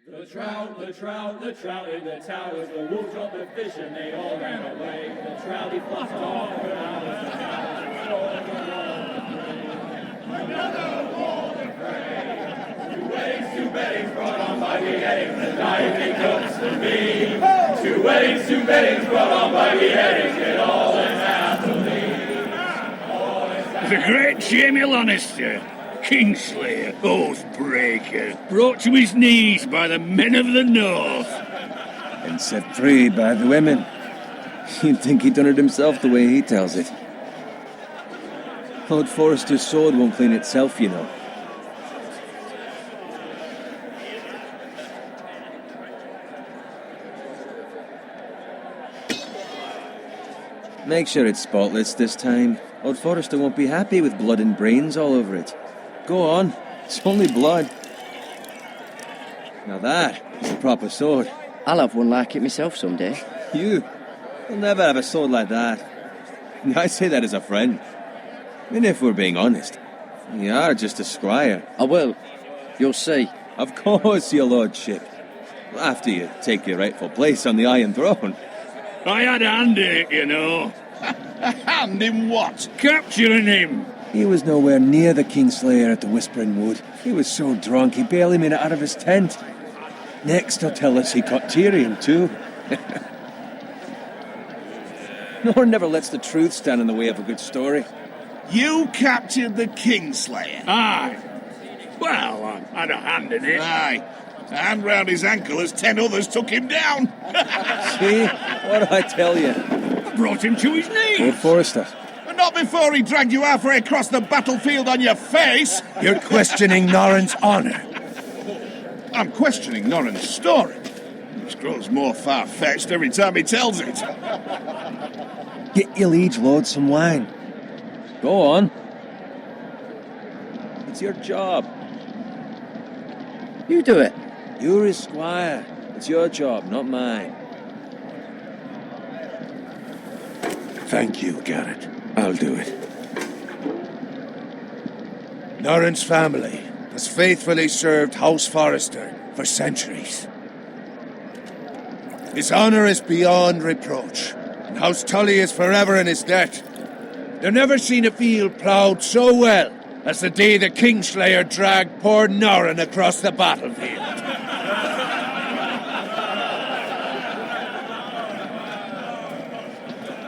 The trout in the towers, the wolves dropped the fish and they all ran away. The trout he fluffed off for hours, the trout another golden fray. Two weddings brought on by beheadings, the diving cooks for me. Two weddings brought on by beheadings, get all in happily. The great Jamie Lannister, Kingslayer, Oathbreaker, brought to his knees by the men of the North. And set free by the women. You'd think he'd done it himself the way he tells it. Lord Forrester's sword won't clean itself, you know. Make sure it's spotless this time. Lord Forrester won't be happy with blood and brains all over it. Go on, it's only blood. Now that is a proper sword. I'll have one like it myself someday. You'll never have a sword like that. I say that as a friend. And if we're being honest, you are just a squire. I will. You'll see. Of course, your lordship. After you take your rightful place on the Iron Throne. I had a hand in it, you know. A hand in what? Capturing him. He was nowhere near the Kingslayer at the Whispering Wood. He was so drunk he barely made it out of his tent. Next he'll tell us he caught Tyrion too. No one never lets the truth stand in the way of a good story. You captured the Kingslayer? Aye. Well, I had a hand in it. Aye. A hand round his ankle as 10 others took him down. See? What did I tell you? I brought him to his knees. Lord Forrester. But not before he dragged you halfway across the battlefield on your face. You're questioning Norrin's honor. I'm questioning Norrin's story, which grows more far-fetched every time he tells it. Get your liege lord some wine. Go on. It's your job. You do it. You're his squire. It's your job, not mine. Thank you, Garrett. I'll do it. Norrin's family has faithfully served House Forrester for centuries. His honor is beyond reproach, and House Tully is forever in his debt. They've never seen a field ploughed so well as the day the Kingslayer dragged poor Norrin across the battlefield.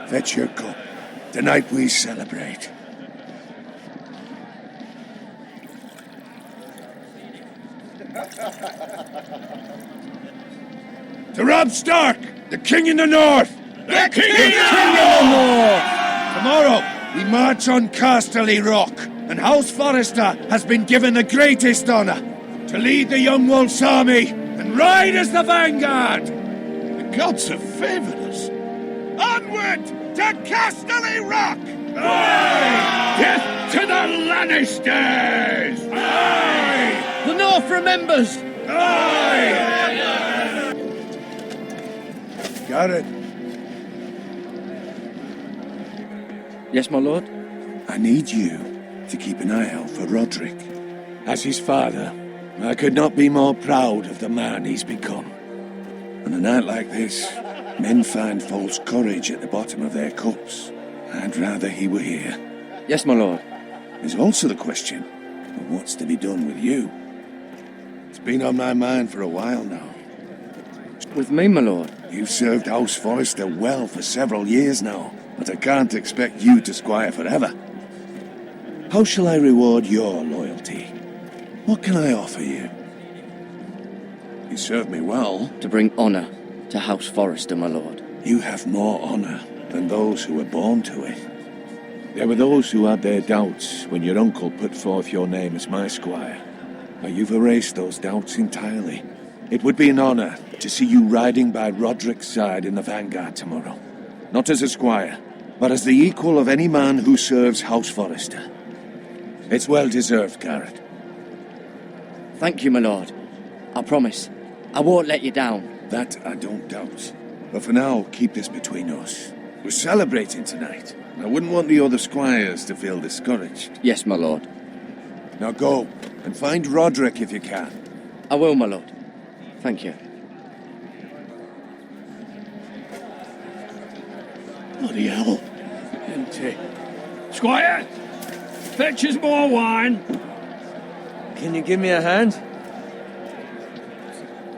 Fetch your cup. Tonight we celebrate. To Robb Stark, the King in the North! The King in the North! Tomorrow, we march on Casterly Rock, and House Forrester has been given the greatest honor to lead the Young Wolf's army and ride as the vanguard. The gods have favored us. Onward to Casterly Rock! Aye! Death to the Lannisters! Aye! The North remembers! Aye! Garrett, Yes, my lord? I need you to keep an eye out for Roderick. As his father, I could not be more proud of the man he's become. On a night like this, men find false courage at the bottom of their cups. I'd rather he were here. Yes, my lord. There's also the question of what's to be done with you. It's been on my mind for a while now. With me, my lord? You've served House Forrester well for several years now, but I can't expect you to squire forever. How shall I reward your loyalty? What can I offer you? You served me well. To bring honour to House Forrester, my lord. You have more honour than those who were born to it. There were those who had their doubts when your uncle put forth your name as my squire. But you've erased those doubts entirely. It would be an honour to see you riding by Roderick's side in the vanguard tomorrow. Not as a squire, but as the equal of any man who serves House Forrester. It's well deserved, Garrett. Thank you, my lord. I promise. I won't let you down. That I don't doubt. But for now, keep this between us. We're celebrating tonight. I wouldn't want the other squires to feel discouraged. Yes, my lord. Now go, and find Roderick if you can. I will, my lord. Thank you. Bloody hell. Empty. Squire! Fetch us more wine. Can you give me a hand?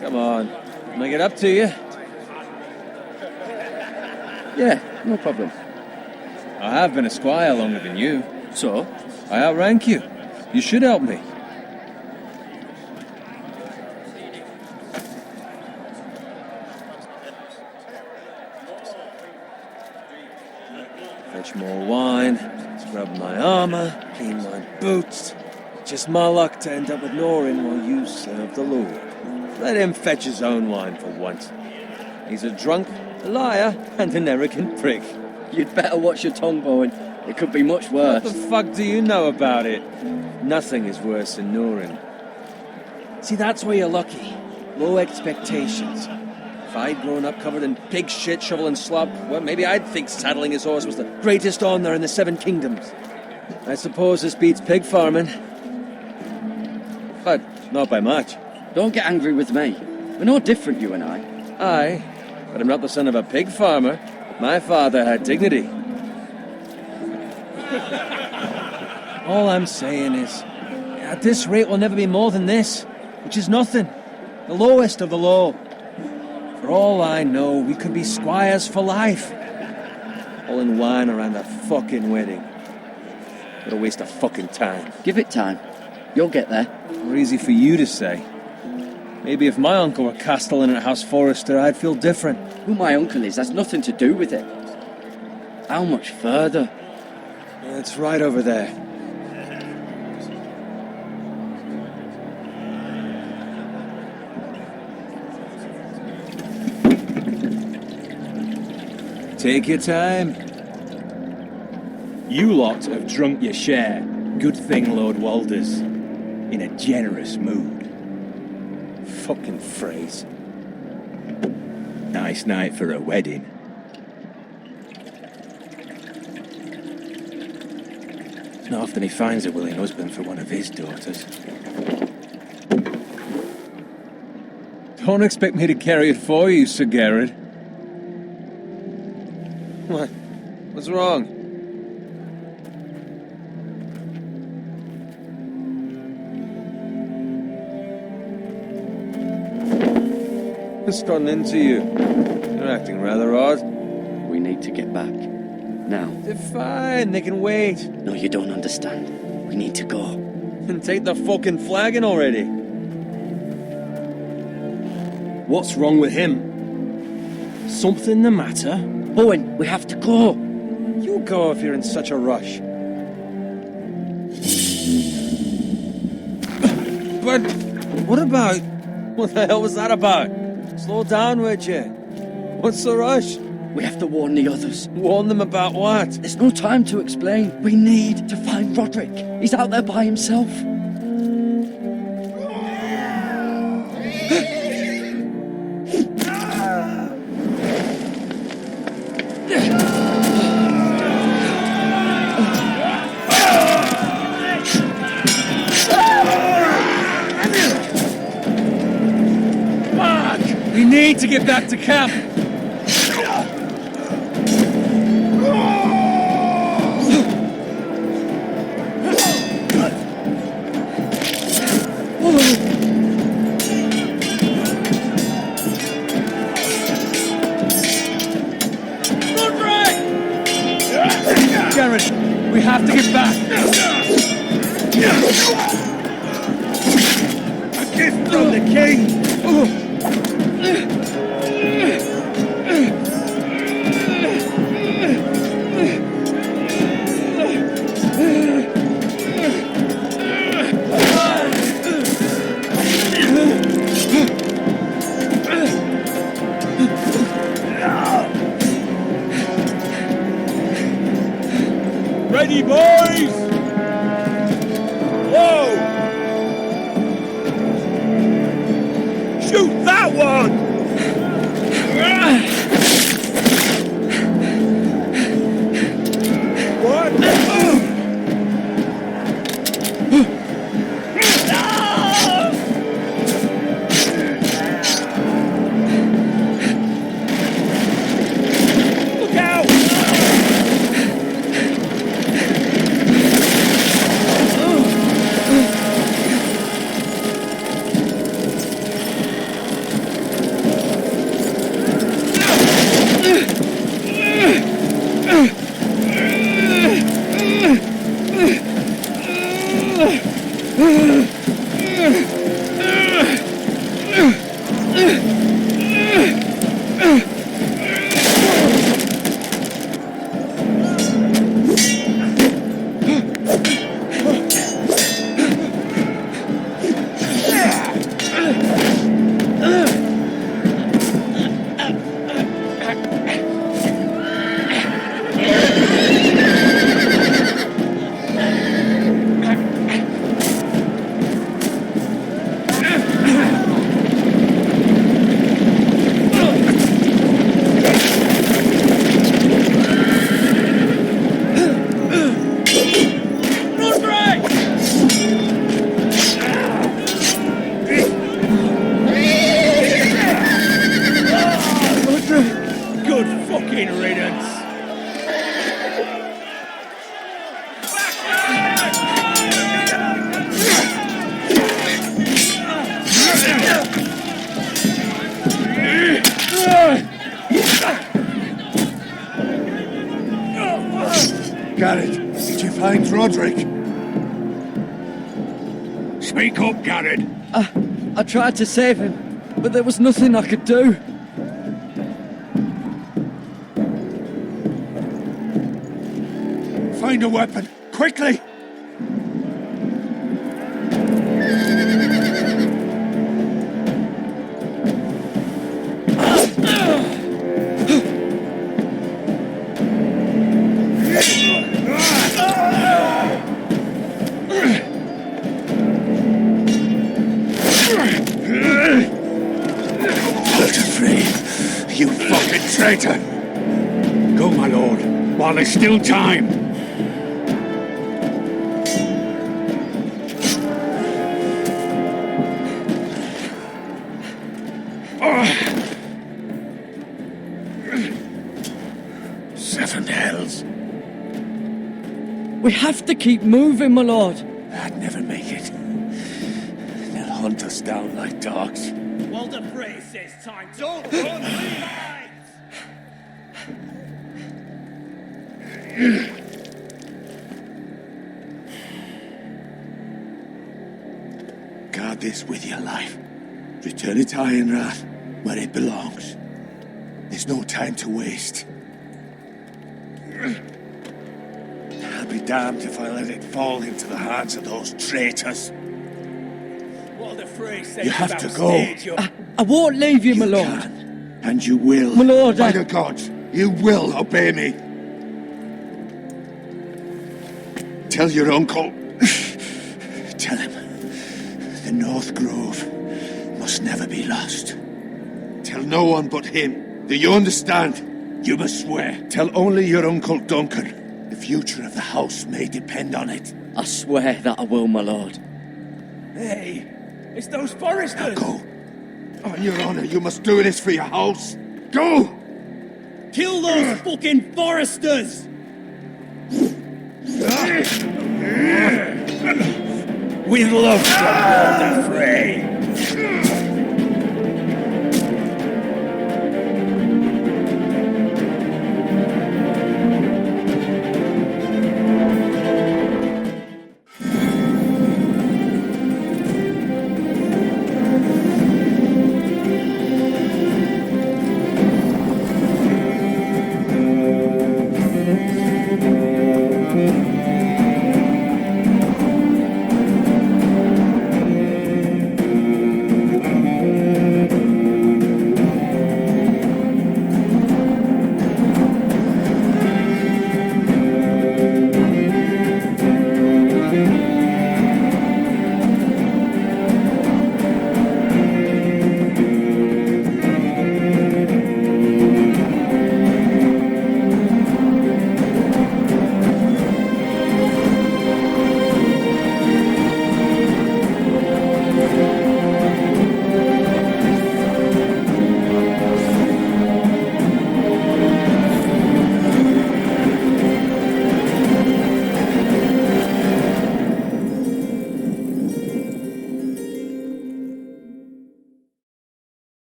Come on. Make it up to you. Yeah, no problem. I have been a squire longer than you. So? I outrank you. You should help me. Fetch more wine, scrub my armor, clean my boots. Just my luck to end up with Norin while you serve the Lord. Let him fetch his own wine for once. He's a drunk, a liar, and an arrogant prick. You'd better watch your tongue, Bowen. It could be much worse. What the fuck do you know about it? Nothing is worse than Norin. See, that's where you're lucky. Low expectations. If I'd grown up covered in pig shit, shovel and slop, well, maybe I'd think saddling his horse was the greatest honour in the Seven Kingdoms. I suppose this beats pig farming. But not by much. Don't get angry with me. We're no different, you and I. Aye, but I'm not the son of a pig farmer. My father had dignity. All I'm saying is, at this rate we'll never be more than this, which is nothing. The lowest of the low. For all I know, we could be squires for life. All in wine around a fucking wedding. What a waste of fucking time. Give it time. You'll get there. More easy for you to say. Maybe if my uncle were castellan at House Forrester, I'd feel different. Who my uncle is, that's nothing to do with it. How much further? It's right over there. Take your time. You lot have drunk your share. Good thing Lord Walder's in a generous mood. Fucking phrase. Nice night for a wedding. It's not often he finds a willing husband for one of his daughters. Don't expect me to carry it for you, Sir Garrett. What? What's wrong? What's gotten into you? You're acting rather odd. We need to get back. Now. They're fine, they can wait. No, you don't understand. We need to go. And take the fucking flagon already. What's wrong with him? Something the matter? Bowen, we have to go. You go if you're in such a rush. But what about... What the hell was that about? Slow down, would you? What's the rush? We have to warn the others. Warn them about what? There's no time to explain. We need to find Roderick. He's out there by himself. We need to get back to camp. Garrett, we have to get back. A gift from the king. Ready, boys? Whoa! Shoot that one! What? Good fucking riddance. Garrett, did you find Roderick? Speak up, Garrett. I tried to save him, but there was nothing I could do. Find a weapon, quickly! You fucking traitor! Go, my lord, while there's still time. Seven hells. We have to keep moving, my lord. I'd never make it. They'll hunt us down like dogs. Walder Frey says time. Don't run, Levites! Guard this with your life. Return it to Ironrath, where it belongs. There's no time to waste. I'll be damned if I let it fall into the hands of those traitors. Walder Frey says You have to go. I won't leave you, my You lord. can, and you will. My lord, By I- the gods, you will obey me. Tell your uncle. Tell him the North Grove must never be lost. Tell no one but him. Do you understand? You must swear. Tell only your Uncle Duncan. The future of the house may depend on it. I swear that I will, my lord. Hey, it's those foresters! Go. On your honor, you must do this for your house. Go! Kill those fucking foresters! With love from Walder Frey.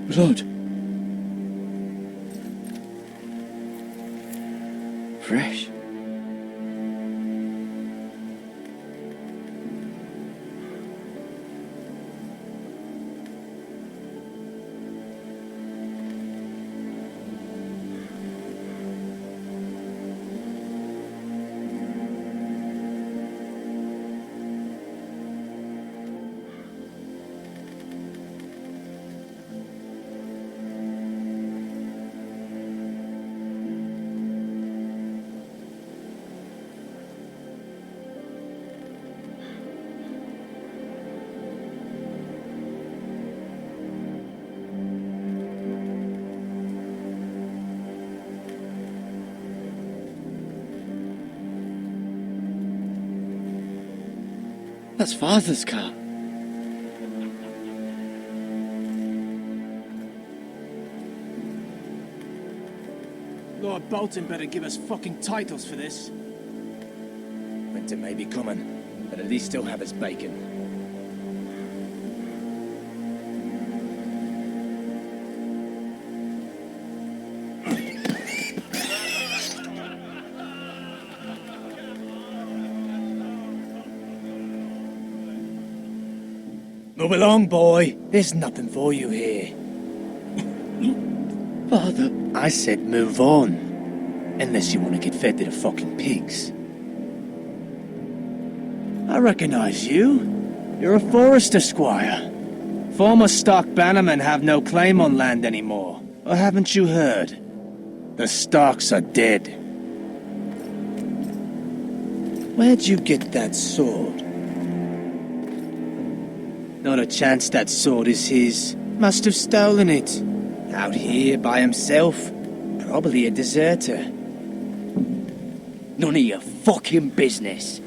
Blood. Fresh. That's Father's car. Lord Bolton better give us fucking titles for this. Winter may be coming, but at least he'll have his bacon. Move along, boy. There's nothing for you here. Father, I said move on. Unless you want to get fed to the fucking pigs. I recognize you. You're a Forester squire. Former Stark bannermen have no claim on land anymore. Or haven't you heard? The Starks are dead. Where'd you get that sword? Not a chance that sword is his. Must have stolen it. Out here by himself. Probably a deserter. none of your fucking business.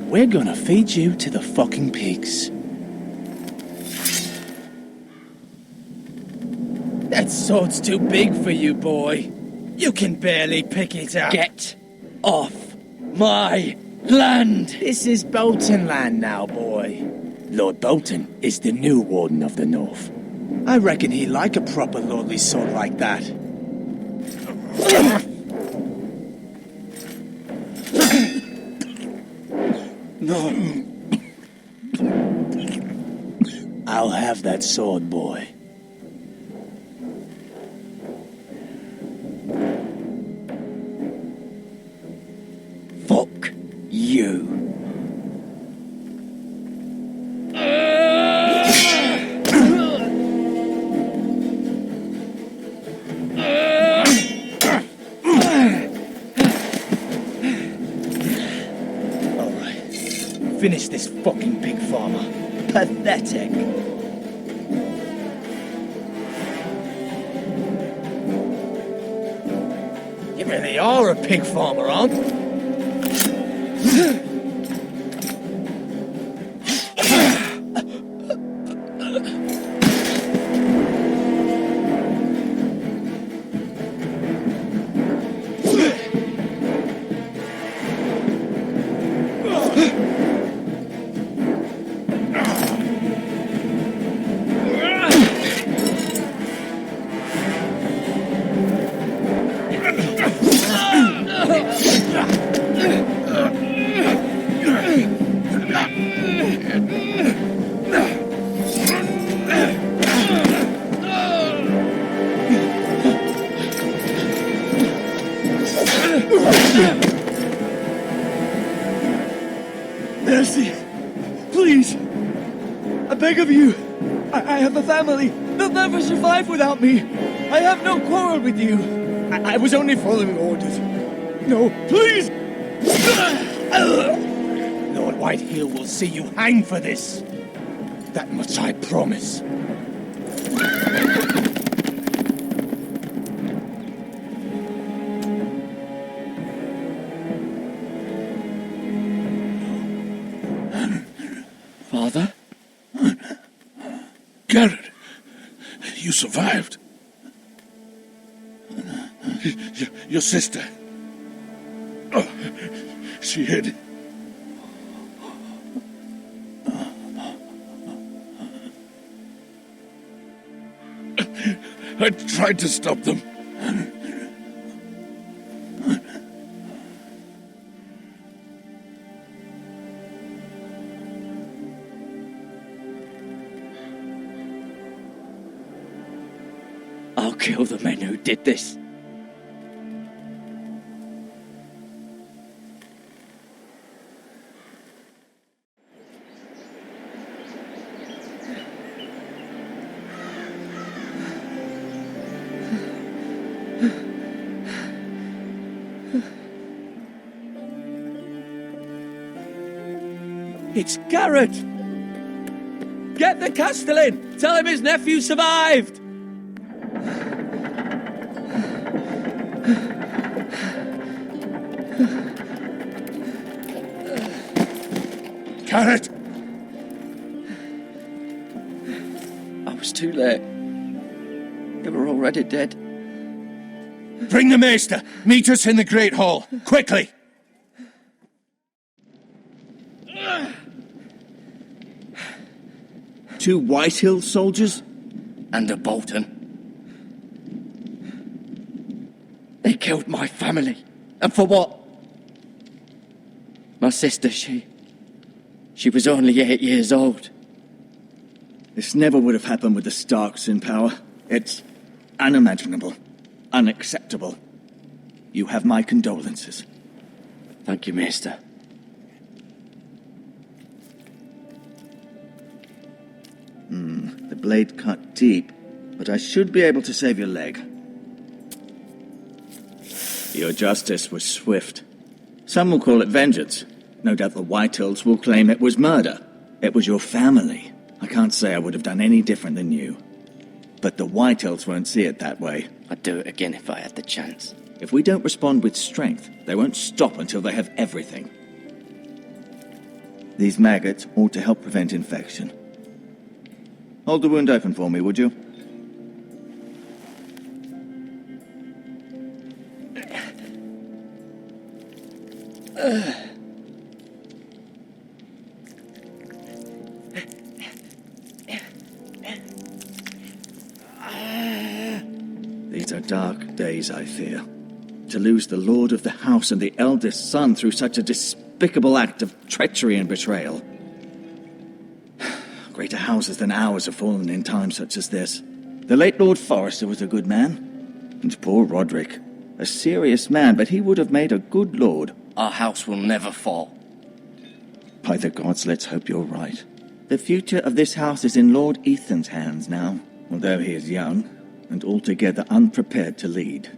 We're gonna feed you to the fucking pigs. That sword's too big for you, boy. You can barely pick it up. Get off my land! This is Bolton land now, boy. Lord Bolton is the new Warden of the North. I reckon he'd like a proper lordly sword like that. No. I'll have that sword, boy. Fuck you. Finish this fucking pig farmer. Pathetic. You really are a pig farmer, aren't you? Mercy! Please! I beg of you! I have a family! They'll never survive without me! I have no quarrel with you! I was only following orders. No, please! Lord Whitehill will see you hang for this. That much I promise. Father? Garrett, you survived. Your sister. Oh, she hid. I tried to stop them. I'll kill the men who did this. It's Garrett! Get the Castellan! Tell him his nephew survived! Garrett! I was too late. They were already dead. Bring the maester! Meet us in the Great Hall! Quickly! Two Whitehill soldiers? And a Bolton. They killed my family. And for what? My sister, she was only 8 years old. This never would have happened with the Starks in power. It's unimaginable. Unacceptable. You have my condolences. Thank you, Maester. The blade cut deep, but I should be able to save your leg. Your justice was swift. Some will call it vengeance. No doubt the Whitehills will claim it was murder. It was your family. I can't say I would have done any different than you. But the Whitehills won't see it that way. I'd do it again if I had the chance. If we don't respond with strength, they won't stop until they have everything. These maggots ought to help prevent infection. Hold the wound open for me, would you? These are dark days, I fear. To lose the lord of the house and the eldest son through such a despicable act of treachery and betrayal. Greater houses than ours have fallen in times such as this. The late Lord Forrester was a good man. And poor Roderick. A serious man, but he would have made a good lord. Our house will never fall. By the gods, let's hope you're right. The future of this house is in Lord Ethan's hands now, although he is young and altogether unprepared to lead.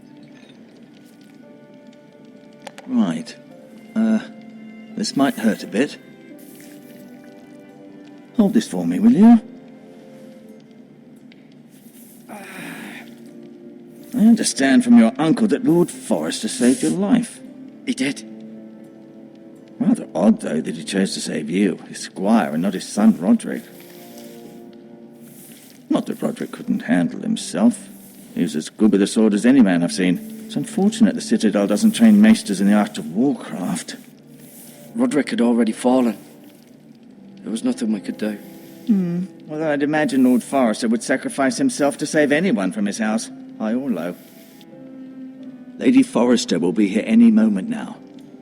Right. This might hurt a bit. Hold this for me, will you? I understand from your uncle that Lord Forrester saved your life. He did. Rather odd, though, that he chose to save you, his squire, and not his son Roderick. Not that Roderick couldn't handle himself. He was as good with a sword as any man I've seen. It's unfortunate the Citadel doesn't train maesters in the art of warcraft. Roderick had already fallen. There was nothing we could do. Although I'd imagine Lord Forrester would sacrifice himself to save anyone from his house, high or low. Lady Forrester will be here any moment now.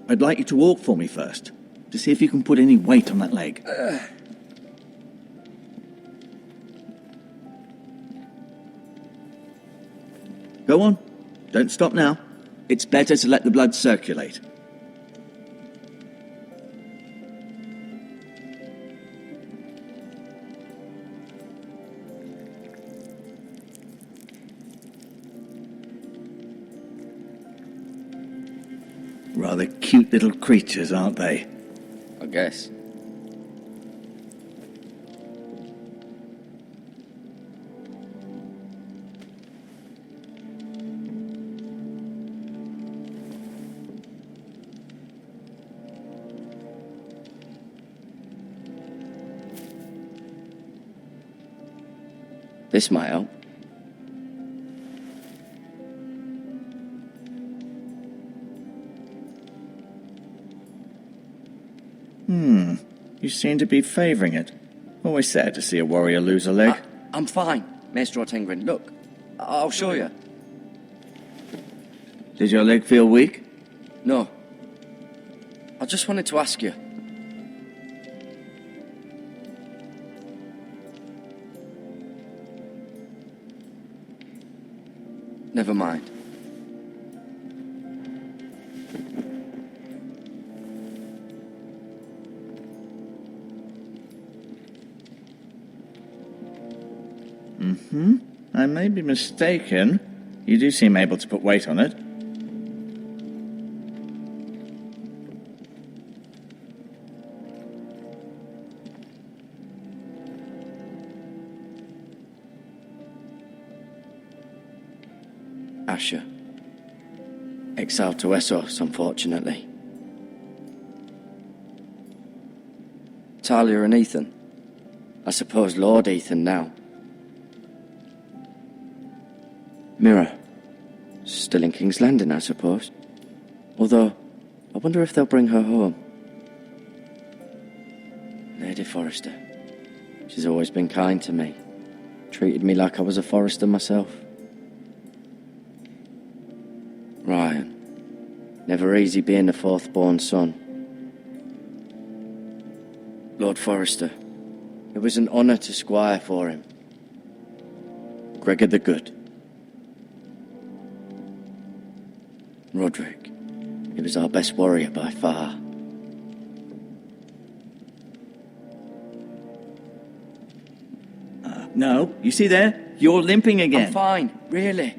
I'd like you to walk for me first, to see if you can put any weight on that leg. Go on. Don't stop now. It's better to let the blood circulate. Rather cute little creatures, aren't they? I guess. This might help. You seem to be favouring it. Always sad to see a warrior lose a leg. I'm fine, Maester Ortengrin. Look, I'll show you. Did your leg feel weak? No. I just wanted to ask you. Never mind. I may be mistaken. You do seem able to put weight on it. Asher. Exiled to Essos, unfortunately. Talia and Ethan. I suppose Lord Ethan now. Mira. Still in King's Landing, I suppose. Although, I wonder if they'll bring her home. Lady Forrester. She's always been kind to me. Treated me like I was a Forrester myself. Ryan. Never easy being the fourth-born son. Lord Forrester. It was an honour to squire for him. Gregor the Good. Roderick. He was our best warrior by far. No, you see there? You're limping again. I'm fine, really.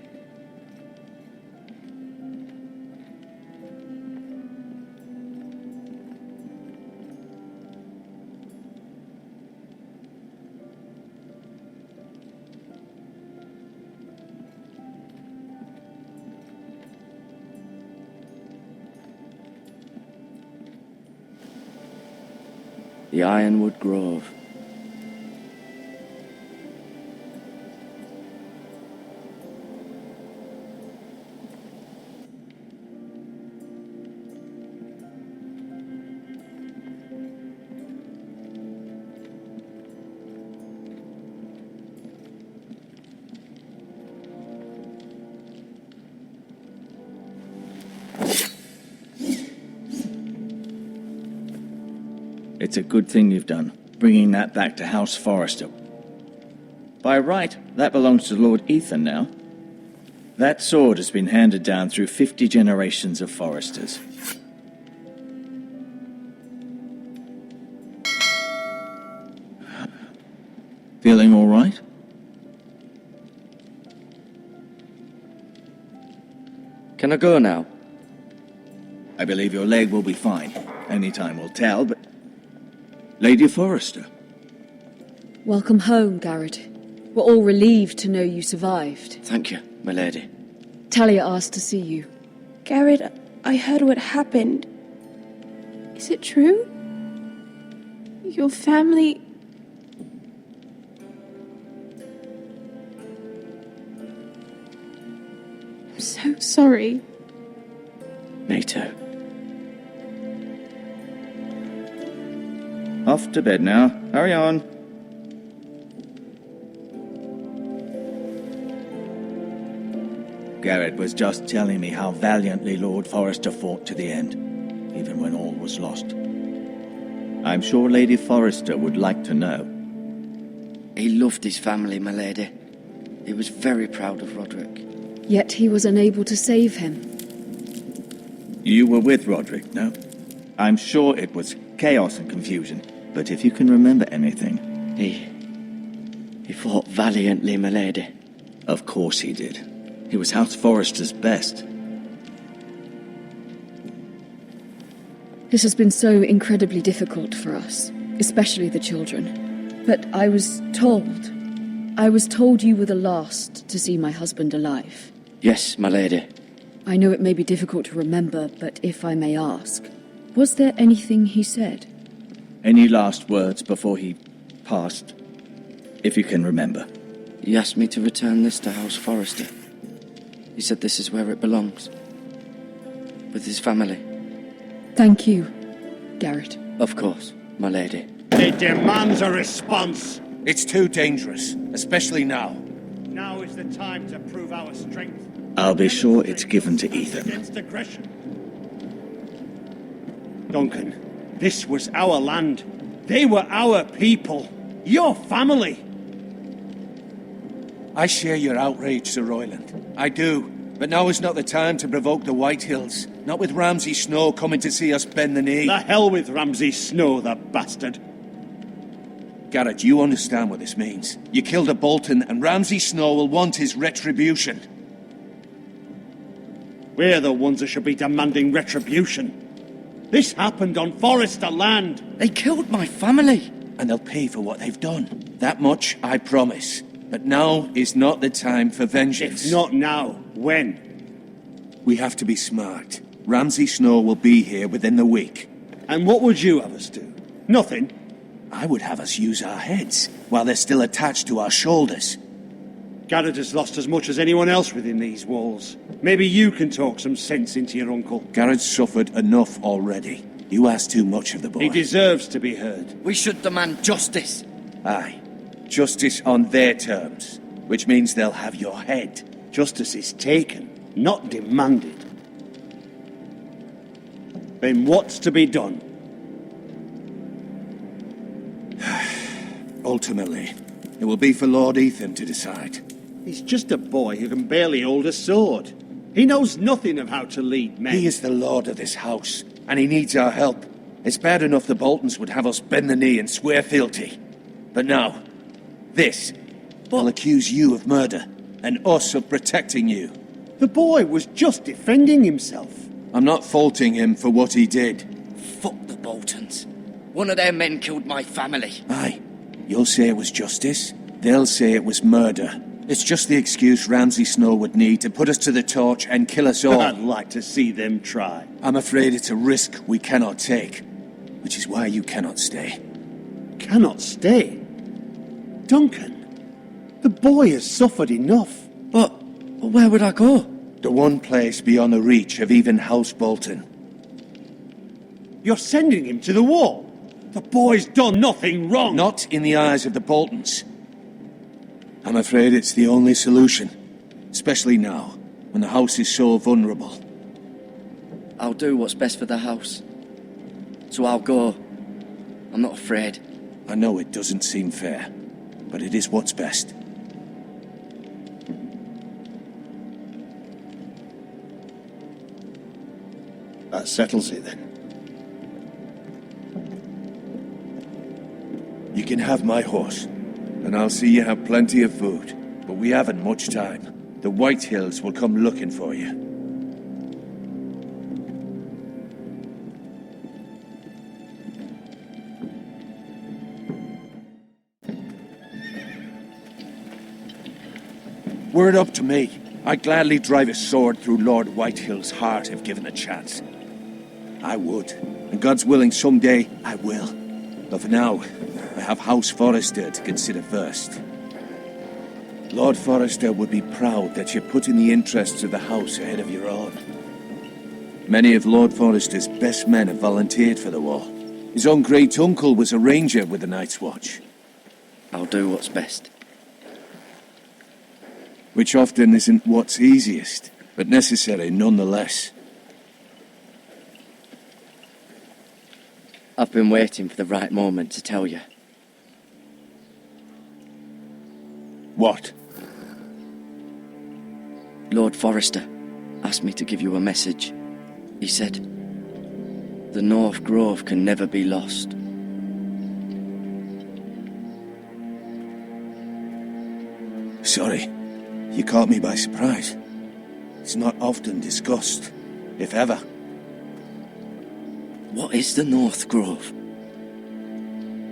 The Ironwood Grove. It's a good thing you've done, bringing that back to House Forrester. By right, that belongs to Lord Ethan now. That sword has been handed down through 50 generations of Forresters. Feeling all right? Can I go now? I believe your leg will be fine. Only time will tell, but... Lady Forrester. Welcome home, Garrett. We're all relieved to know you survived. Thank you, my lady. Talia asked to see you. Garrett, I heard what happened. Is it true? Your family... I'm so sorry. Me too. Off to bed now. Hurry on. Garrett was just telling me how valiantly Lord Forrester fought to the end, even when all was lost. I'm sure Lady Forrester would like to know. He loved his family, my lady. He was very proud of Roderick. Yet he was unable to save him. You were with Roderick, no? I'm sure it was chaos and confusion, but if you can remember anything... He fought valiantly, my lady. Of course he did. He was House Forrester's best. This has been so incredibly difficult for us, especially the children. But I was told you were the last to see my husband alive. Yes, my lady. I know it may be difficult to remember, but if I may ask, was there anything he said? Any last words before he passed? If you can remember. He asked me to return this to House Forrester. He said this is where it belongs. With his family. Thank you, Garrett. Of course, my lady. It demands a response. It's too dangerous, especially now. Now is the time to prove our strength. I'll be sure it's given to Ethan. Against aggression. Duncan, this was our land. They were our people. Your family. I share your outrage, Sir Royland. I do. But now is not the time to provoke the White Hills. Not with Ramsay Snow coming to see us bend the knee. The hell with Ramsay Snow, the bastard. Garrett, you understand what this means. You killed a Bolton, and Ramsay Snow will want his retribution. We're the ones that should be demanding retribution. This happened on Forester land. They killed my family. And they'll pay for what they've done. That much I promise. But now is not the time for vengeance. If not now, when? We have to be smart. Ramsay Snow will be here within the week. And what would you have us do? Nothing. I would have us use our heads, while they're still attached to our shoulders. Garrett has lost as much as anyone else within these walls. Maybe you can talk some sense into your uncle. Garrett's suffered enough already. You ask too much of the boy. He deserves to be heard. We should demand justice. Aye. Justice on their terms, which means they'll have your head. Justice is taken, not demanded. Then what's to be done? Ultimately, it will be for Lord Ethan to decide. He's just a boy who can barely hold a sword. He knows nothing of how to lead men. He is the lord of this house, and he needs our help. It's bad enough the Boltons would have us bend the knee and swear fealty. But now, this will accuse you of murder, and us of protecting you. The boy was just defending himself. I'm not faulting him for what he did. Fuck the Boltons. One of their men killed my family. Aye. You'll say it was justice. They'll say it was murder. It's just the excuse Ramsay Snow would need to put us to the torch and kill us all. I'd like to see them try. I'm afraid it's a risk we cannot take, which is why you cannot stay. Cannot stay? Duncan, the boy has suffered enough. But where would I go? The one place beyond the reach of even House Bolton. You're sending him to the wall? The boy's done nothing wrong. Not in the eyes of the Boltons. I'm afraid it's the only solution. Especially now, when the house is so vulnerable. I'll do what's best for the house. So I'll go. I'm not afraid. I know it doesn't seem fair, but it is what's best. That settles it then. You can have my horse, and I'll see you have plenty of food. But we haven't much time. The White Hills will come looking for you. Were it up to me, I'd gladly drive a sword through Lord Whitehill's heart if given a chance. I would, and God's willing someday I will. But for now, I have House Forester to consider first. Lord Forester would be proud that you're putting the interests of the house ahead of your own. Many of Lord Forester's best men have volunteered for the war. His own great-uncle was a ranger with the Night's Watch. I'll do what's best. Which often isn't what's easiest, but necessary nonetheless. I've been waiting for the right moment to tell you. What? Lord Forester asked me to give you a message. He said, the North Grove can never be lost. Sorry, you caught me by surprise. It's not often discussed, if ever. What is the North Grove?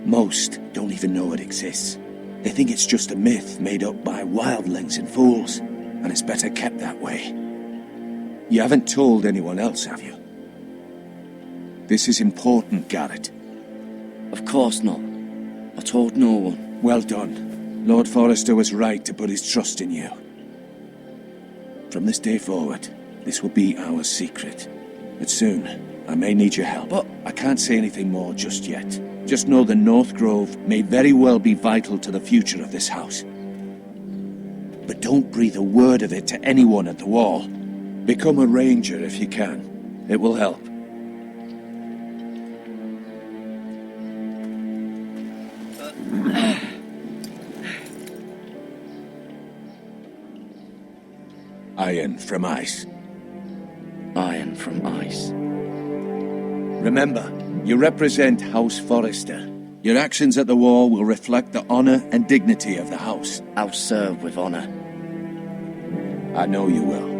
Most don't even know it exists. They think it's just a myth made up by wildlings and fools, and it's better kept that way. You haven't told anyone else, have you? This is important, Garrett. Of course not. I told no one. Well done. Lord Forester was right to put his trust in you. From this day forward, this will be our secret. But soon, I may need your help. But I can't say anything more just yet. Just know the North Grove may very well be vital to the future of this house. But don't breathe a word of it to anyone at the wall. Become a ranger if you can. It will help. Iron from ice. Iron from ice. Remember, you represent House Forrester. Your actions at the wall will reflect the honor and dignity of the house. I'll serve with honor. I know you will.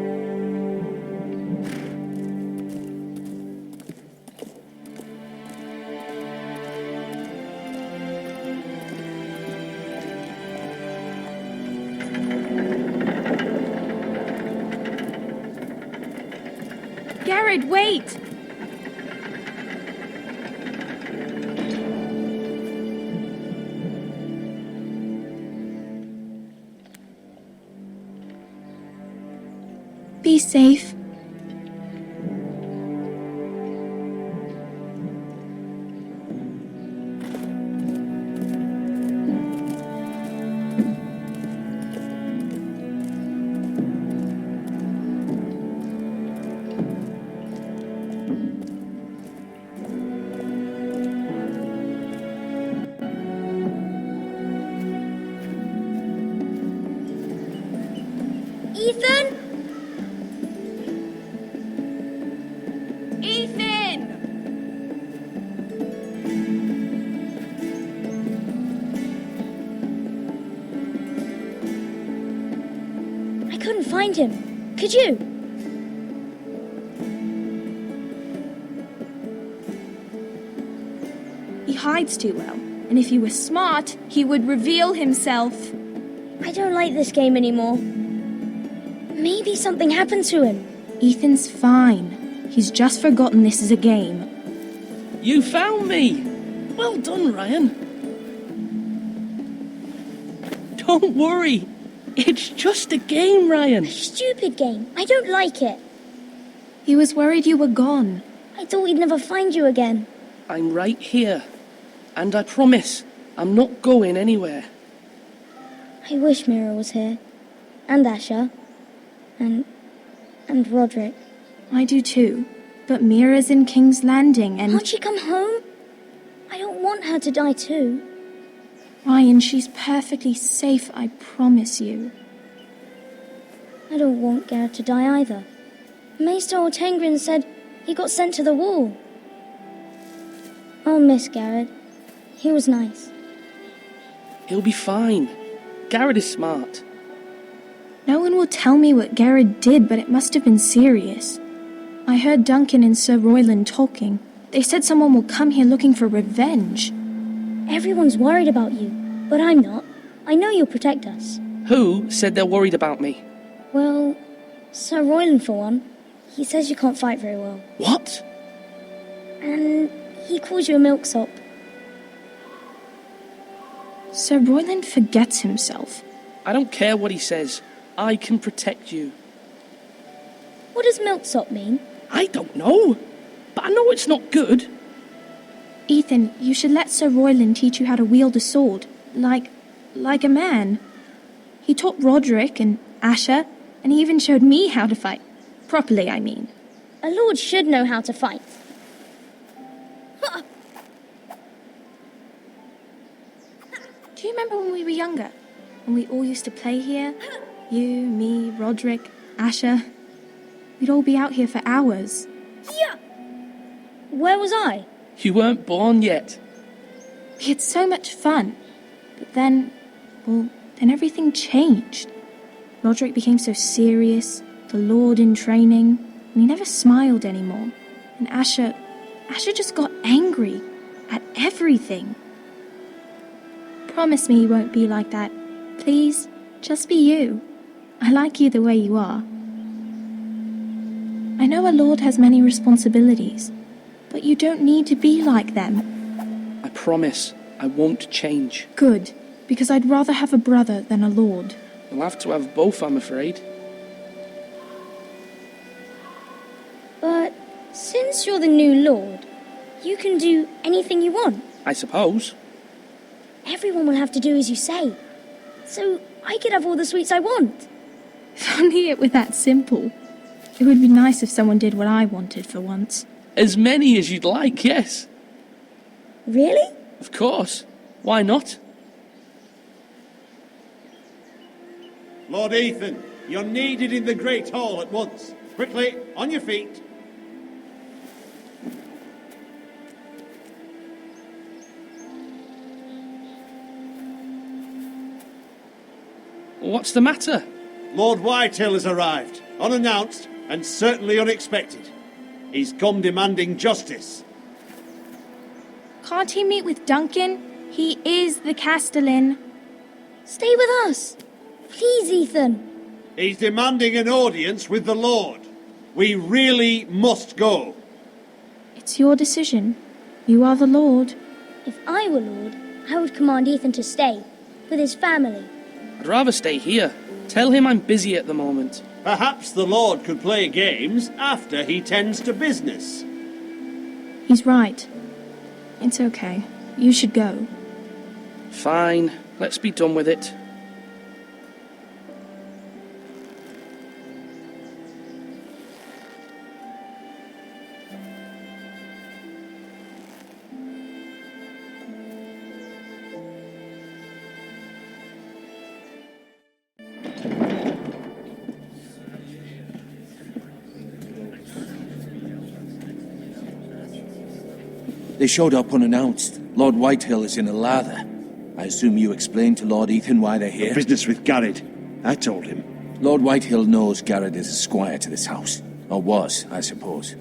Garrett, wait! Be safe. Ethan? I couldn't find him. Could you? He hides too well, and if he were smart, he would reveal himself. I don't like this game anymore. Maybe something happened to him. Ethan's fine. He's just forgotten this is a game. You found me! Well done, Ryan. Don't worry. It's just a game, Ryan. A stupid game. I don't like it. He was worried you were gone. I thought we'd never find you again. I'm right here. And I promise, I'm not going anywhere. I wish Mira was here. And Asher. And Roderick. I do too. But Mira's in King's Landing and... Can't she come home? I don't want her to die too. Ryan, she's perfectly safe, I promise you. I don't want Garrett to die either. Maester Ortengrin said he got sent to the wall. I'll miss Garrett. He was nice. He'll be fine. Garrett is smart. No one will tell me what Garrett did, but it must have been serious. I heard Duncan and Sir Royland talking. They said someone will come here looking for revenge. Everyone's worried about you, but I'm not. I know you'll protect us. Who said they're worried about me? Well, Sir Royland for one. He says you can't fight very well. What? And he calls you a milksop. Sir Royland forgets himself. I don't care what he says. I can protect you. What does milksop mean? I don't know. But I know it's not good. Ethan, you should let Sir Royland teach you how to wield a sword. Like a man. He taught Roderick and Asher, and he even showed me how to fight. Properly, I mean. A lord should know how to fight. Do you remember when we were younger? When we all used to play here? You, me, Roderick, Asher. We'd all be out here for hours. Yeah! Where was I? You weren't born yet. We had so much fun. But then everything changed. Roderick became so serious, the Lord in training, and he never smiled anymore. And Asher just got angry at everything. Promise me you won't be like that. Please, just be you. I like you the way you are. I know a lord has many responsibilities, but you don't need to be like them. I promise I won't change. Good, because I'd rather have a brother than a lord. You'll have to have both, I'm afraid. But since you're the new lord, you can do anything you want. I suppose. Everyone will have to do as you say. So I could have all the sweets I want. If only it were that simple. It would be nice if someone did what I wanted for once. As many as you'd like, yes. Really? Of course. Why not? Lord Ethan, you're needed in the Great Hall at once. Quickly, on your feet. What's the matter? Lord Whitehill has arrived, unannounced and certainly unexpected. He's come demanding justice. Can't he meet with Duncan? He is the Castellan. Stay with us. Please, Ethan. He's demanding an audience with the Lord. We really must go. It's your decision. You are the Lord. If I were Lord, I would command Ethan to stay, with his family. I'd rather stay here. Tell him I'm busy at the moment. Perhaps the Lord could play games after he tends to business. He's right. It's okay. You should go. Fine. Let's be done with it. They showed up unannounced. Lord Whitehill is in a lather. I assume you explained to Lord Ethan why they're here? Business with Garrett. I told him. Lord Whitehill knows Garrett is a squire to this house. Or was, I suppose.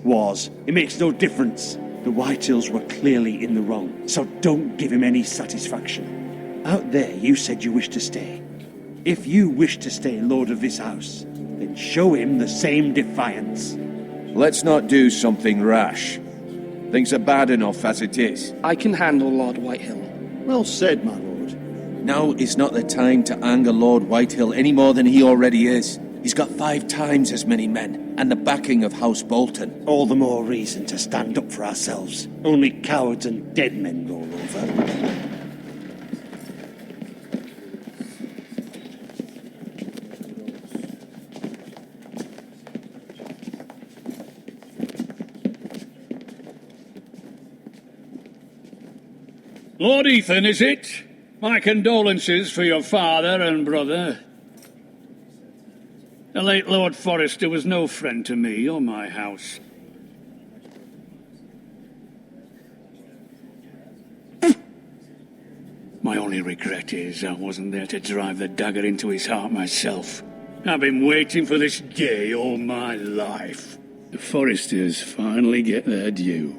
Was. It makes no difference. The Whitehills were clearly in the wrong, so don't give him any satisfaction. Out there, you said you wished to stay. If you wish to stay Lord of this house, then show him the same defiance. Let's not do something rash. Things are bad enough as it is. I can handle Lord Whitehill. Well said, my lord. Now is not the time to anger Lord Whitehill any more than he already is. He's got 5 times as many men, and the backing of House Bolton. All the more reason to stand up for ourselves. Only cowards and dead men roll over. Lord Ethan, is it? My condolences for your father and brother. The late Lord Forrester was no friend to me or my house. My only regret is I wasn't there to drive the dagger into his heart myself. I've been waiting for this day all my life. The Forresters finally get their due.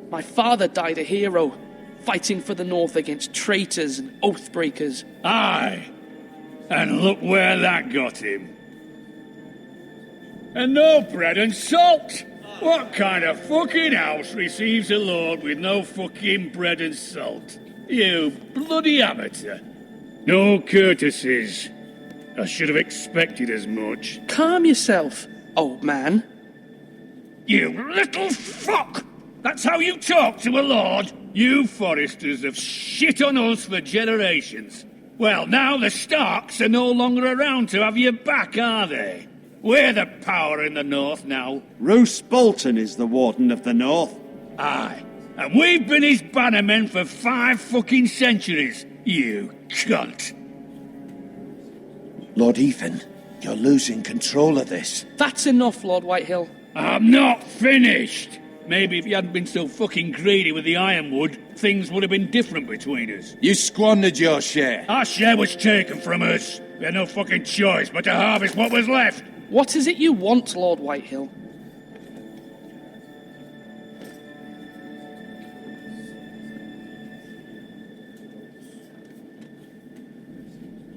My father died a hero, fighting for the North against traitors and oath-breakers. Aye, and look where that got him. And no bread and salt! What kind of fucking house receives a lord with no fucking bread and salt? You bloody amateur. No courtesies. I should have expected as much. Calm yourself, old man. You little fuck! That's how you talk to a lord? You Forresters have shit on us for generations. Well, now the Starks are no longer around to have your back, are they? We're the power in the North now. Roose Bolton is the Warden of the North. Aye. And we've been his bannermen for 5 fucking centuries, you cunt. Lord Ethan, you're losing control of this. That's enough, Lord Whitehill. I'm not finished. Maybe if you hadn't been so fucking greedy with the ironwood, things would have been different between us. You squandered your share. Our share was taken from us. We had no fucking choice but to harvest what was left. What is it you want, Lord Whitehill?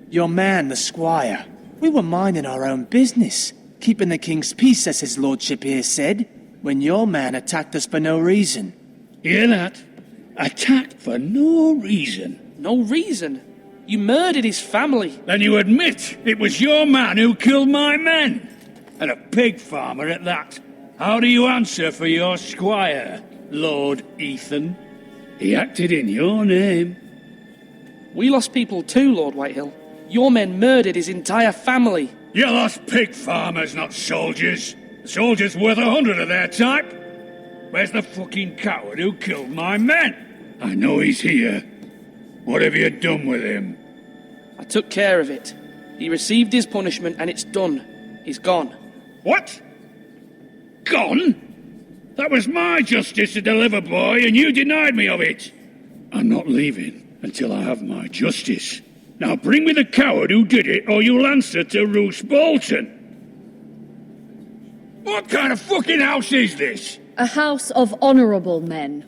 Your man, the squire. We were minding our own business, keeping the king's peace, as his lordship here said, when your man attacked us for no reason. Hear that? Attacked for no reason. No reason? You murdered his family. Then you admit it was your man who killed my men. And a pig farmer at that. How do you answer for your squire, Lord Ethan? He acted in your name. We lost people too, Lord Whitehill. Your men murdered his entire family. You lost pig farmers, not soldiers. Soldiers worth 100 of their type. Where's the fucking coward who killed my men? I know he's here. What have you done with him? I took care of it. He received his punishment and it's done. He's gone. What? Gone? That was my justice to deliver, boy, and you denied me of it. I'm not leaving until I have my justice. Now bring me the coward who did it, or you'll answer to Roose Bolton. What kind of fucking house is this? A house of honourable men.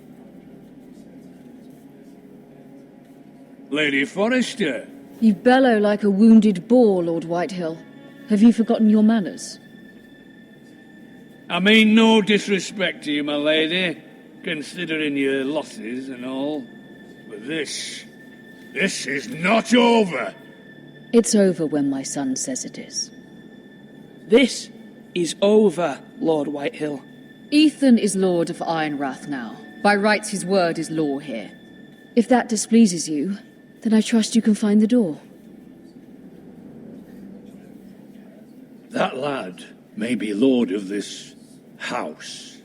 Lady Forrester. You bellow like a wounded boar, Lord Whitehill. Have you forgotten your manners? I mean no disrespect to you, my lady, considering your losses and all. But this is not over. It's over when my son says it is. This is over, Lord Whitehill. Ethan is Lord of Ironrath now. By rights, his word is law here. If that displeases you, then I trust you can find the door. That lad may be lord of this house,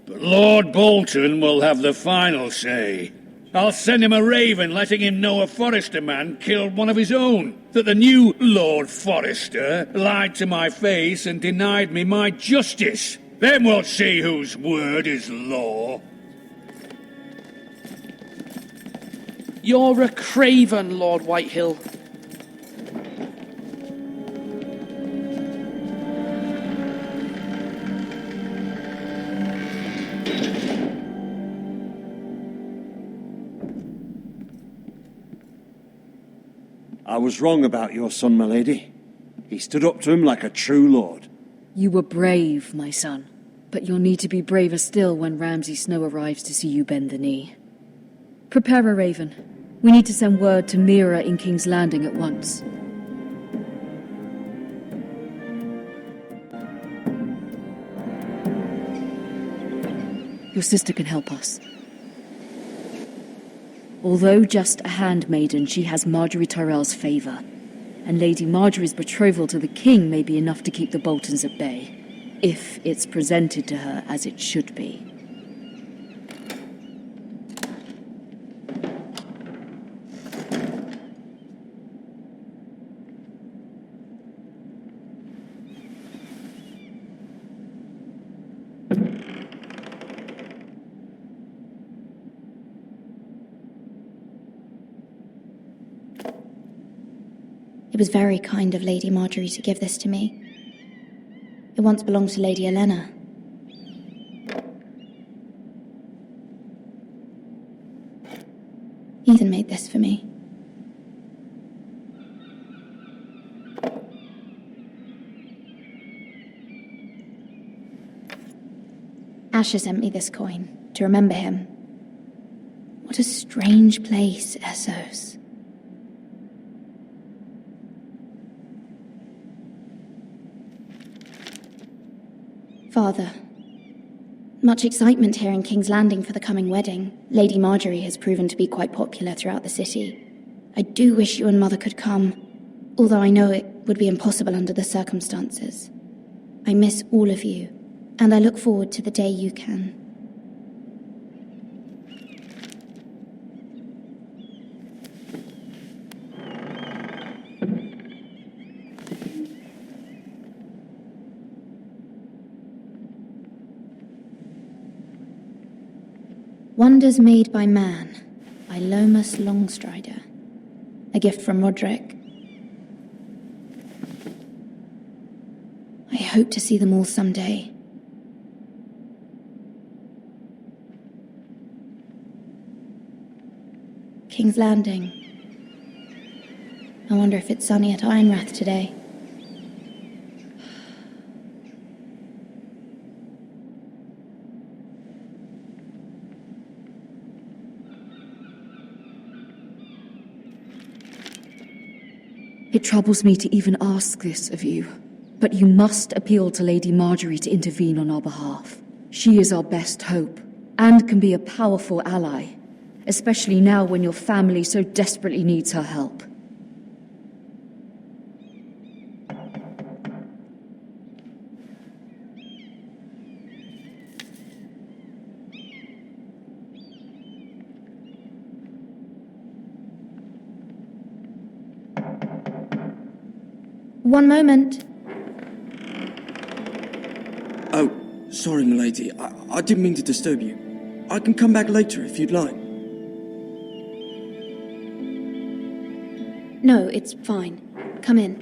but Lord Bolton will have the final say. I'll send him a raven letting him know a Forrester man killed one of his own, that the new Lord Forrester lied to my face and denied me my justice. Then we'll see whose word is law. You're a craven, Lord Whitehill. I was wrong about your son, my lady. He stood up to him like a true lord. You were brave, my son. But you'll need to be braver still when Ramsay Snow arrives to see you bend the knee. Prepare a raven. We need to send word to Mira in King's Landing at once. Your sister can help us. Although just a handmaiden, she has Marjorie Tyrell's favour, and Lady Marjorie's betrothal to the king may be enough to keep the Boltons at bay, if it's presented to her as it should be. It was very kind of Lady Marjorie to give this to me. It once belonged to Lady Elena. Ethan made this for me. Asher sent me this coin to remember him. What a strange place, Essos. Father, much excitement here in King's Landing for the coming wedding. Lady Marjorie has proven to be quite popular throughout the city. I do wish you and Mother could come, although I know it would be impossible under the circumstances. I miss all of you, and I look forward to the day you can. Wonders Made by Man, by Lomas Longstrider. A gift from Roderick. I hope to see them all someday. King's Landing. I wonder if it's sunny at Ironrath today. It troubles me to even ask this of you, but you must appeal to Lady Marjorie to intervene on our behalf. She is our best hope, and can be a powerful ally. especially now when your family so desperately needs her help. One moment. Oh, sorry, milady. I didn't mean to disturb you. I can come back later if you'd like. No, it's fine. Come in.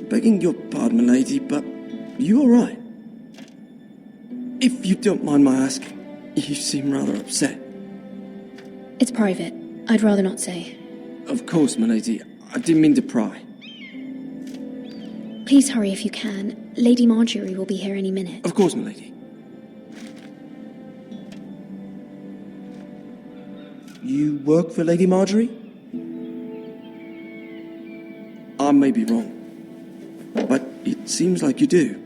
Begging your pardon, milady, but you all right? If you don't mind my asking, you seem rather upset. It's private. I'd rather not say. Of course, milady. I didn't mean to pry. Please hurry if you can. Lady Marjorie will be here any minute. Of course, milady. You work for Lady Marjorie? I may be wrong, but it seems like you do.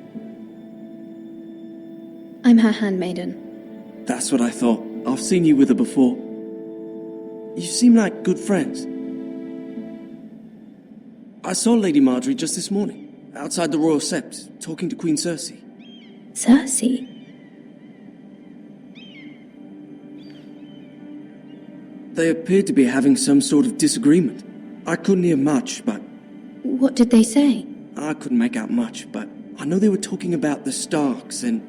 I'm her handmaiden. That's what I thought. I've seen you with her before. You seem like good friends. I saw Lady Marjorie just this morning, outside the Royal Sept, talking to Queen Cersei. Cersei? They appeared to be having some sort of disagreement. I couldn't hear much, but... What did they say? I couldn't make out much, but I know they were talking about the Starks and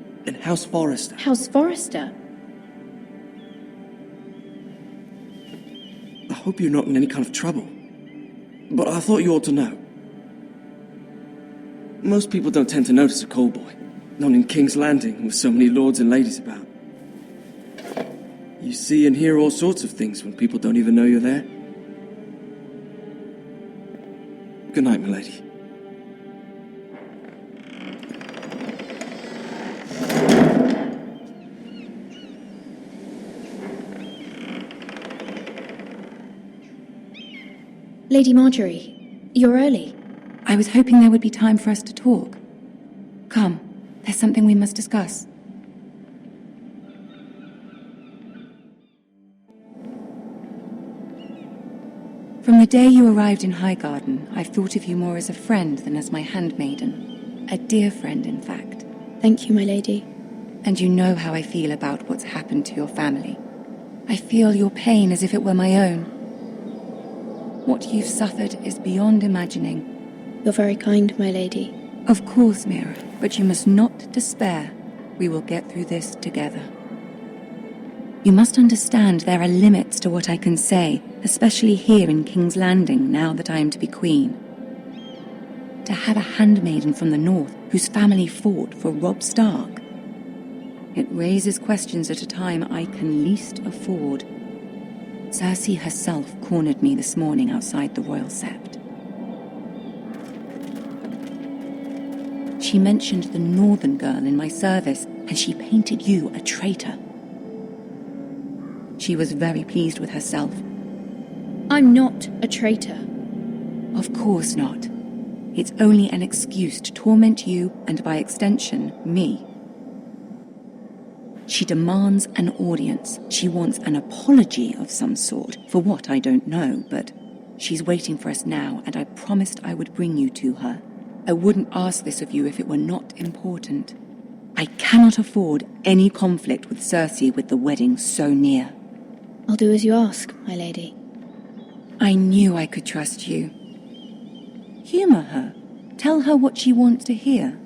House Forrester. House Forrester? I hope you're not in any kind of trouble, but I thought you ought to know. Most people don't tend to notice a call boy, not in King's Landing with so many lords and ladies about. You see and hear all sorts of things when people don't even know you're there. Good night, milady. Lady Marjorie, you're early. I was hoping there would be time for us to talk. Come, there's something we must discuss. From the day you arrived in Highgarden, I've thought of you more as a friend than as my handmaiden. A dear friend, in fact. Thank you, my lady. And you know how I feel about what's happened to your family. I feel your pain as if it were my own. What you've suffered is beyond imagining. You're very kind, my lady. Of course, Mira, but you must not despair. We will get through this together. You must understand there are limits to what I can say, especially here in King's Landing, now that I am to be queen. To have a handmaiden from the north whose family fought for Robb Stark. It raises questions at a time I can least afford. Cersei herself cornered me this morning outside the Royal Sept. She mentioned the northern girl in my service, and she painted you a traitor. She was very pleased with herself. I'm not a traitor. Of course not. It's only an excuse to torment you, and by extension, me. She demands an audience. She wants an apology of some sort, for what I don't know, but she's waiting for us now, and I promised I would bring you to her. I wouldn't ask this of you if it were not important. I cannot afford any conflict with Cersei with the wedding so near. I'll do as you ask, my lady. I knew I could trust you. Humor her. Tell her what she wants to hear.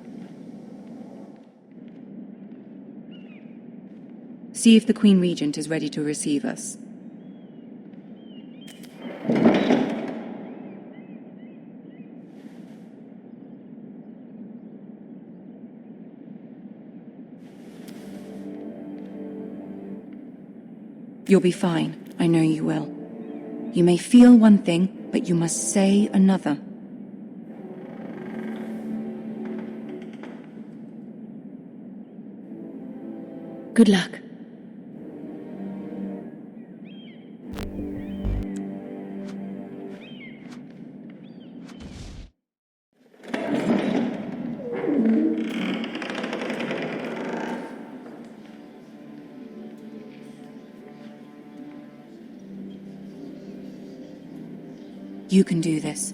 See if the Queen Regent is ready to receive us. You'll be fine. I know you will. You may feel one thing, but you must say another. Good luck. You can do this.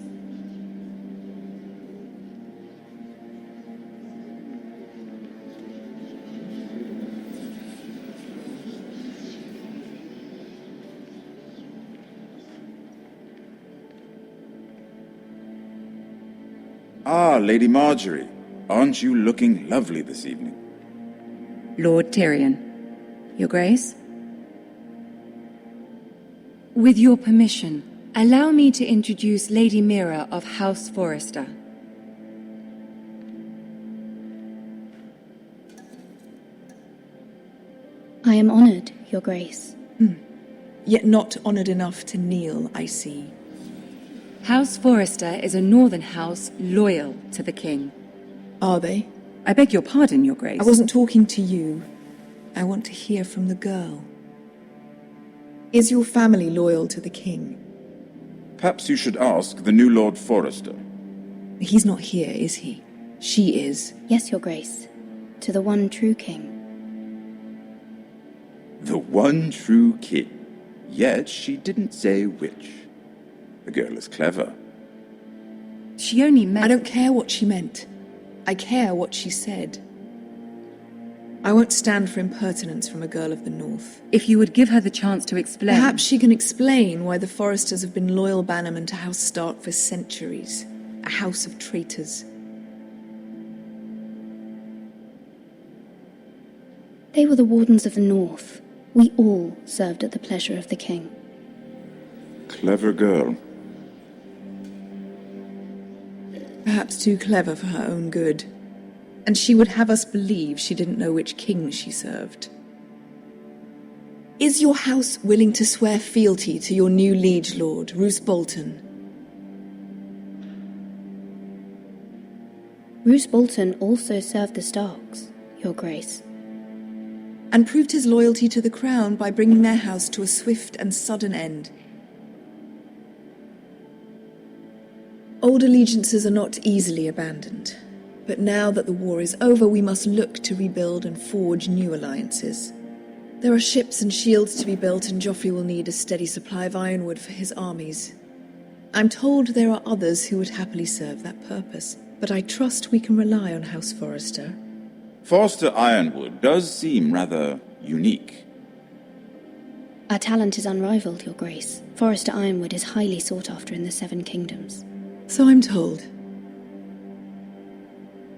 Ah, Lady Marjorie. Aren't you looking lovely this evening? Lord Tyrion. Your Grace? With your permission, allow me to introduce Lady Mira of House Forrester. I am honored, Your Grace. Yet not honored enough to kneel, I see. House Forrester is a northern house loyal to the king. Are they? I beg your pardon, Your Grace. I wasn't talking to you. I want to hear from the girl. Is your family loyal to the king? Perhaps you should ask the new Lord Forrester. He's not here, is he? She is. Yes, Your Grace. To the one true king. The one true king. Yet she didn't say which. The girl is clever. She only meant... I don't care what she meant. I care what she said. I won't stand for impertinence from a girl of the North. If you would give her the chance to explain... Perhaps she can explain why the Forresters have been loyal bannermen to House Stark for centuries. A house of traitors. They were the Wardens of the North. We all served at the pleasure of the king. Clever girl. Perhaps too clever for her own good. And she would have us believe she didn't know which king she served. Is your house willing to swear fealty to your new liege lord, Roose Bolton? Roose Bolton also served the Starks, Your Grace. And proved his loyalty to the crown by bringing their house to a swift and sudden end. Old allegiances are not easily abandoned. But now that the war is over, we must look to rebuild and forge new alliances. There are ships and shields to be built, and Joffrey will need a steady supply of ironwood for his armies. I'm told there are others who would happily serve that purpose, but I trust we can rely on House Forrester. Forrester Ironwood does seem rather unique. Our talent is unrivaled, Your Grace. Forrester Ironwood is highly sought after in the Seven Kingdoms. So I'm told.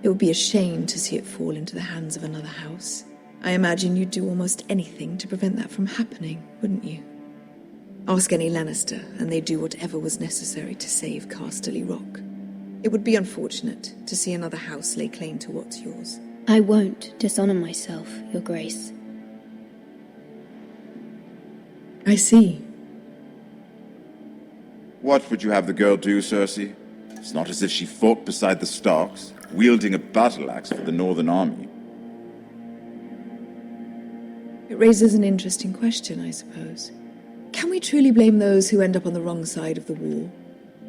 It would be a shame to see it fall into the hands of another house. I imagine you'd do almost anything to prevent that from happening, wouldn't you? Ask any Lannister, and they'd do whatever was necessary to save Casterly Rock. It would be unfortunate to see another house lay claim to what's yours. I won't dishonor myself, Your Grace. I see. What would you have the girl do, Cersei? It's not as if she fought beside the Starks, wielding a battle axe for the Northern Army. It raises an interesting question, I suppose. Can we truly blame those who end up on the wrong side of the war?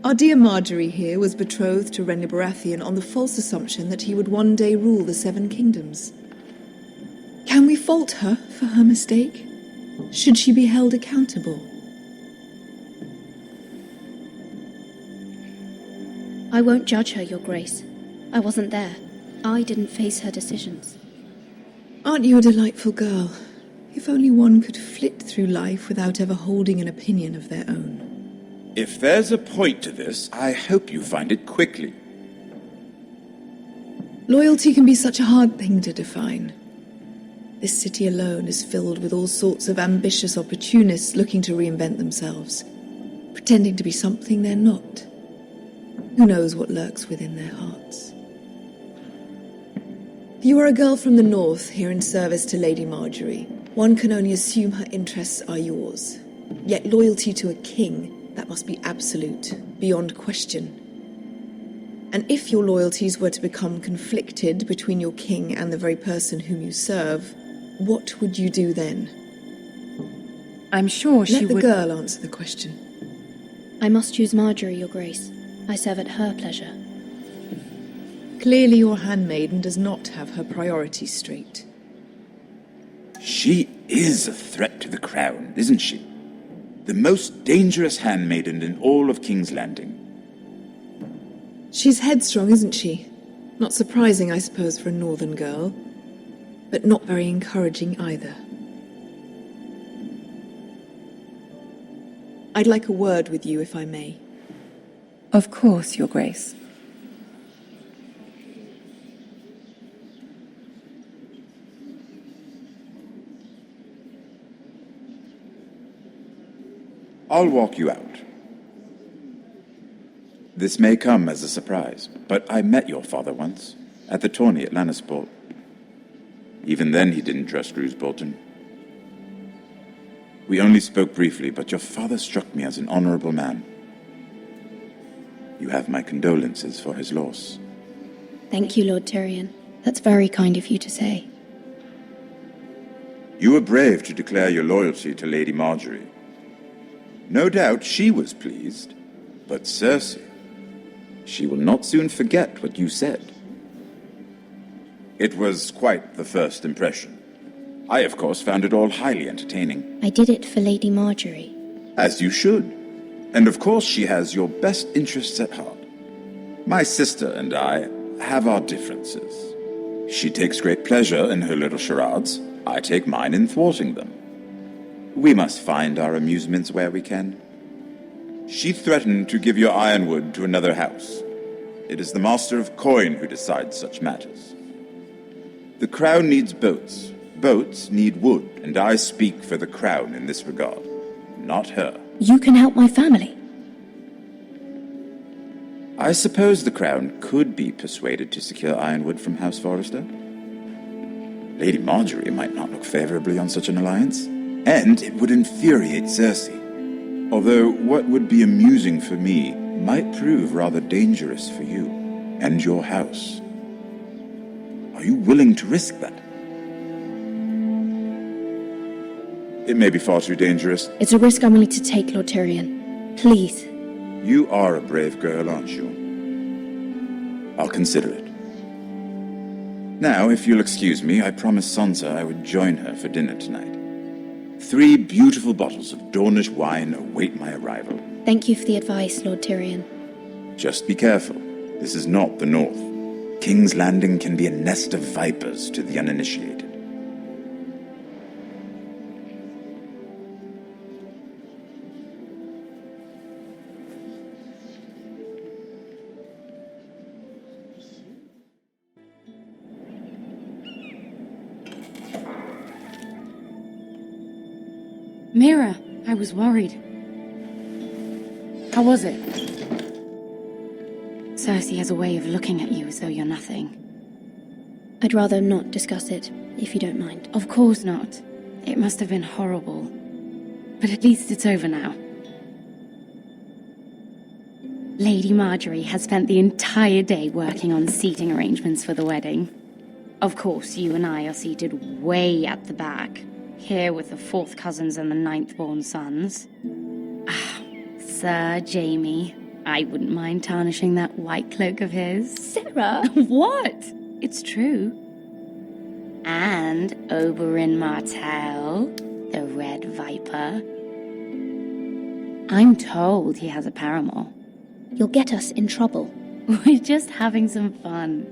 Our dear Marjorie here was betrothed to Renly Baratheon on the false assumption that he would one day rule the Seven Kingdoms. Can we fault her for her mistake? Should she be held accountable? I won't judge her, Your Grace. I wasn't there. I didn't face her decisions. Aren't you a delightful girl? If only one could flit through life without ever holding an opinion of their own. If there's a point to this, I hope you find it quickly. Loyalty can be such a hard thing to define. This city alone is filled with all sorts of ambitious opportunists looking to reinvent themselves, pretending to be something they're not. Who knows what lurks within their hearts? You are a girl from the north here in service to Lady Marjorie. One can only assume her interests are yours. Yet loyalty to a king, that must be absolute, beyond question. And if your loyalties were to become conflicted between your king and the very person whom you serve, what would you do then? I'm sure she would... Let the girl answer the question. I must choose Marjorie, Your Grace. I serve at her pleasure. Clearly your handmaiden does not have her priorities straight. She is a threat to the crown, isn't she? The most dangerous handmaiden in all of King's Landing. She's headstrong, isn't she? Not surprising, I suppose, for a northern girl. But not very encouraging either. I'd like a word with you, if I may. Of course, Your Grace. I'll walk you out. This may come as a surprise, but I met your father once, at the tourney at Lannisport. Even then he didn't trust Roose Bolton. We only spoke briefly, but your father struck me as an honorable man. You have my condolences for his loss. Thank you, Lord Tyrion. That's very kind of you to say. You were brave to declare your loyalty to Lady Margaery. No doubt she was pleased, but Cersei, she will not soon forget what you said. It was quite the first impression. I, of course, found it all highly entertaining. I did it for Lady Margaery. As you should. And of course she has your best interests at heart. My sister and I have our differences. She takes great pleasure in her little charades. I take mine in thwarting them. We must find our amusements where we can. She threatened to give your ironwood to another house. It is the Master of Coin who decides such matters. The crown needs boats. Boats need wood, and I speak for the crown in this regard, not her. You can help my family. I suppose the crown could be persuaded to secure ironwood from House Forrester. Lady Margaery might not look favorably on such an alliance, and it would infuriate Cersei. Although what would be amusing for me might prove rather dangerous for you and your house. Are you willing to risk that? It may be far too dangerous. It's a risk I'm willing to take, Lord Tyrion. Please. You are a brave girl, aren't you? I'll consider it. Now, if you'll excuse me, I promised Sansa I would join her for dinner tonight. 3 beautiful bottles of Dornish wine await my arrival. Thank you for the advice, Lord Tyrion. Just be careful. This is not the North. King's Landing can be a nest of vipers to the uninitiated. Mira, I was worried. How was it? Cersei has a way of looking at you as though you're nothing. I'd rather not discuss it, if you don't mind. Of course not. It must have been horrible. But at least it's over now. Lady Margaery has spent the entire day working on seating arrangements for the wedding. Of course, you and I are seated way at the back, here with the 4th cousins and the 9th-born sons. Sir Jaime, I wouldn't mind tarnishing that white cloak of his. Sarah! What? It's true. And Oberyn Martell, the Red Viper. I'm told he has a paramour. You'll get us in trouble. We're just having some fun.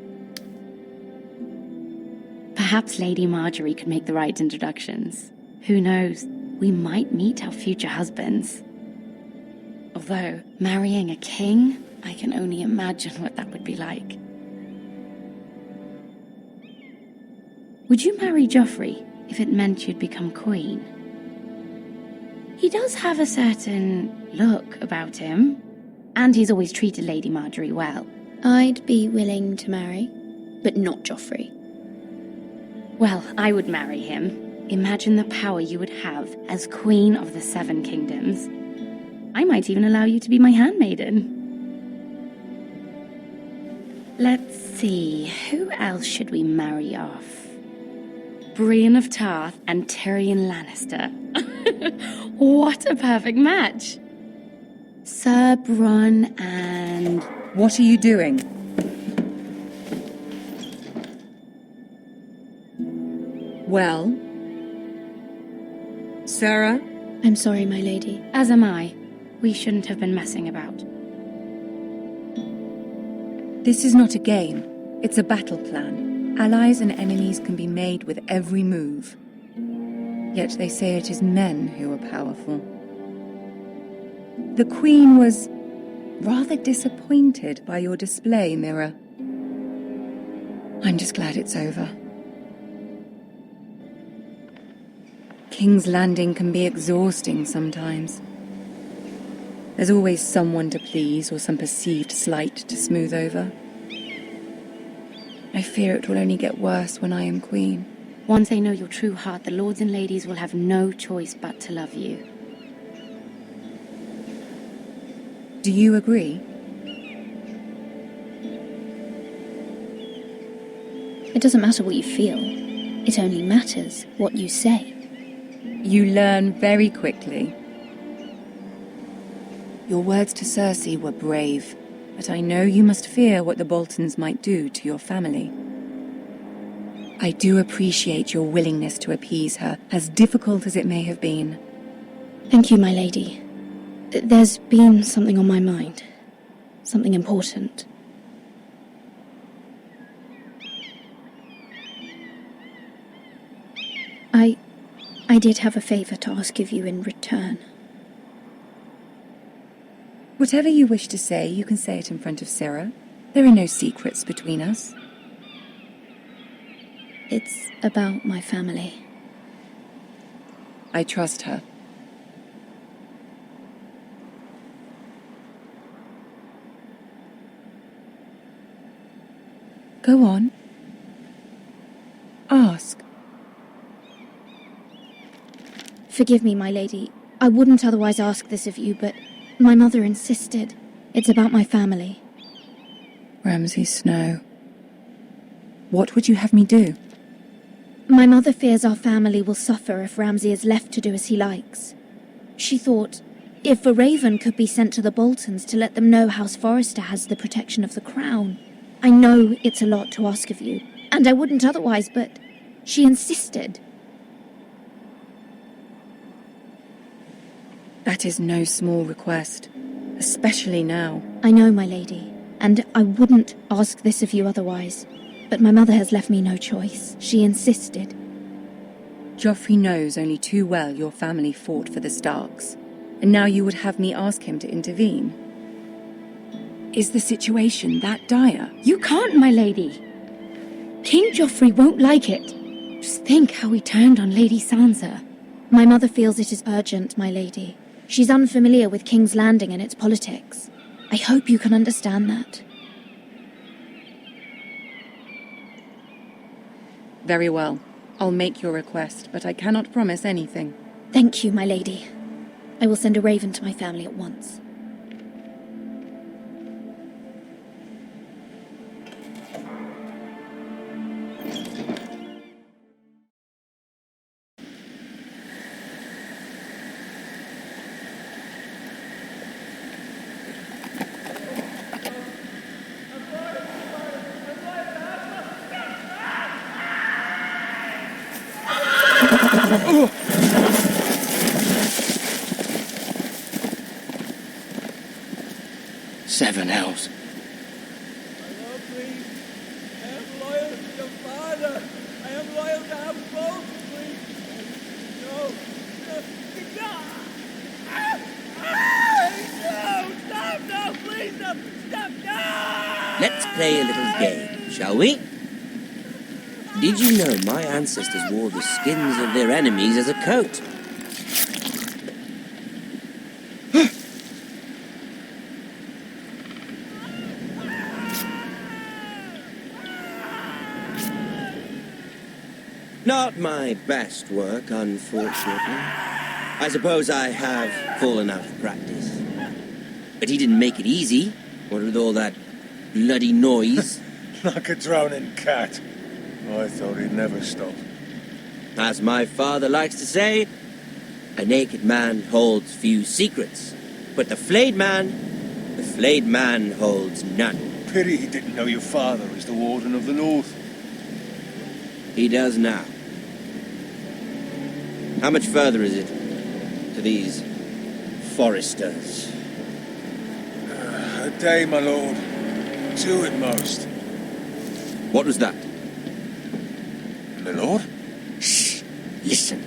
Perhaps Lady Margaery could make the right introductions. Who knows? We might meet our future husbands. Although, marrying a king, I can only imagine what that would be like. Would you marry Joffrey if it meant you'd become queen? He does have a certain look about him, and he's always treated Lady Margaery well. I'd be willing to marry, but not Joffrey. Well, I would marry him. Imagine the power you would have as Queen of the 7 Kingdoms. I might even allow you to be my handmaiden. Let's see, who else should we marry off? Brienne of Tarth and Tyrion Lannister. What a perfect match! Sir Bronn and... What are you doing? Well? Sarah, I'm sorry, my lady. As am I. We shouldn't have been messing about. This is not a game. It's a battle plan. Allies and enemies can be made with every move. Yet they say it is men who are powerful. The Queen was rather disappointed by your display, Mira. I'm just glad it's over. King's Landing can be exhausting sometimes. There's always someone to please or some perceived slight to smooth over. I fear it will only get worse when I am queen. Once they know your true heart, the lords and ladies will have no choice but to love you. Do you agree? It doesn't matter what you feel. It only matters what you say. You learn very quickly. Your words to Cersei were brave, but I know you must fear what the Boltons might do to your family. I do appreciate your willingness to appease her, as difficult as it may have been. Thank you, my lady. There's been something on my mind. Something important. I did have a favor to ask of you in return. Whatever you wish to say, you can say it in front of Sarah. There are no secrets between us. It's about my family. I trust her. Go on. Ask. Forgive me, my lady. I wouldn't otherwise ask this of you, but my mother insisted. It's about my family. Ramsay Snow. What would you have me do? My mother fears our family will suffer if Ramsay is left to do as he likes. She thought, if a raven could be sent to the Boltons to let them know House Forrester has the protection of the crown. I know it's a lot to ask of you, and I wouldn't otherwise, but she insisted. That is no small request, especially now. I know, my lady, and I wouldn't ask this of you otherwise. But my mother has left me no choice. She insisted. Joffrey knows only too well your family fought for the Starks, and now you would have me ask him to intervene. Is the situation that dire? You can't, my lady. King Joffrey won't like it. Just think how he turned on Lady Sansa. My mother feels it is urgent, my lady. She's unfamiliar with King's Landing and its politics. I hope you can understand that. Very well. I'll make your request, but I cannot promise anything. Thank you, my lady. I will send a raven to my family at once. Seven hells. Let's play a little game, shall we? Did you know my ancestors wore the skins of their enemies as a coat? Not my best work, unfortunately. I suppose I have fallen out of practice. But he didn't make it easy, what with all that bloody noise. Like a drowning cat. I thought he'd never stop. As my father likes to say, a naked man holds few secrets, but the flayed man holds none. Pity he didn't know your father is the Warden of the North. He does now. How much further is it? to these foresters? A day, my lord. 2 at most. What was that? My lord? Shh! Listen.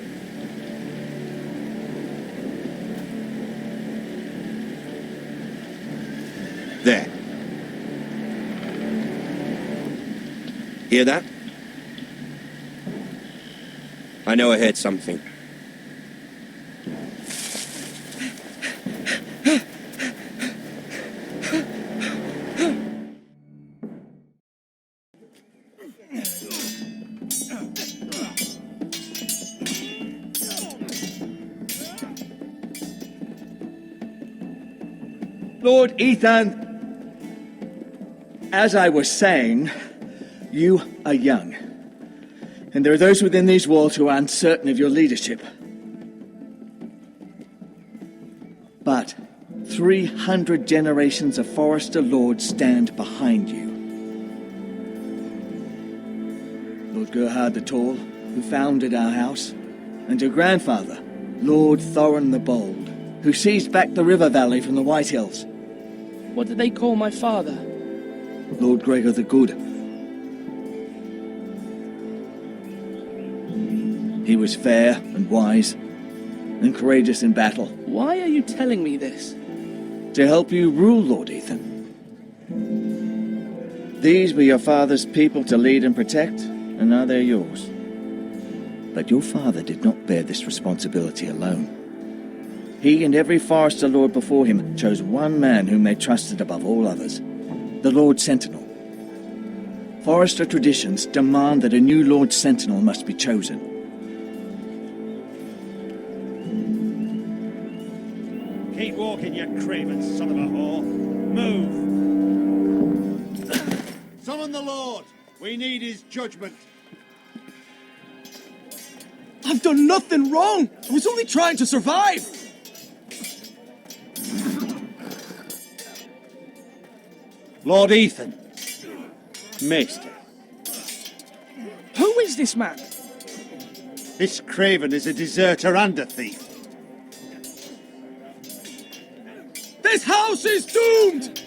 There. Hear that? I know I heard something. Lord Ethan, as I was saying, you are young. And there are those within these walls who are uncertain of your leadership. But 300 generations of Forester lords stand behind you. Lord Gerhard the Tall, who founded our house, and your grandfather, Lord Thorin the Bold, who seized back the river valley from the White Hills. What did they call my father? Lord Gregor the Good. He was fair and wise and courageous in battle. Why are you telling me this? To help you rule, Lord Ethan. These were your father's people to lead and protect, and now they're yours. But your father did not bear this responsibility alone. He and every Forester Lord before him chose one man whom they trusted above all others, the Lord Sentinel. Forester traditions demand that a new Lord Sentinel must be chosen. Keep walking, you craven son of a whore. Move! Summon the Lord! We need his judgment. I've done nothing wrong! I was only trying to survive! Lord Ethan. Maester. Who is this man? This craven is a deserter and a thief. This house is doomed!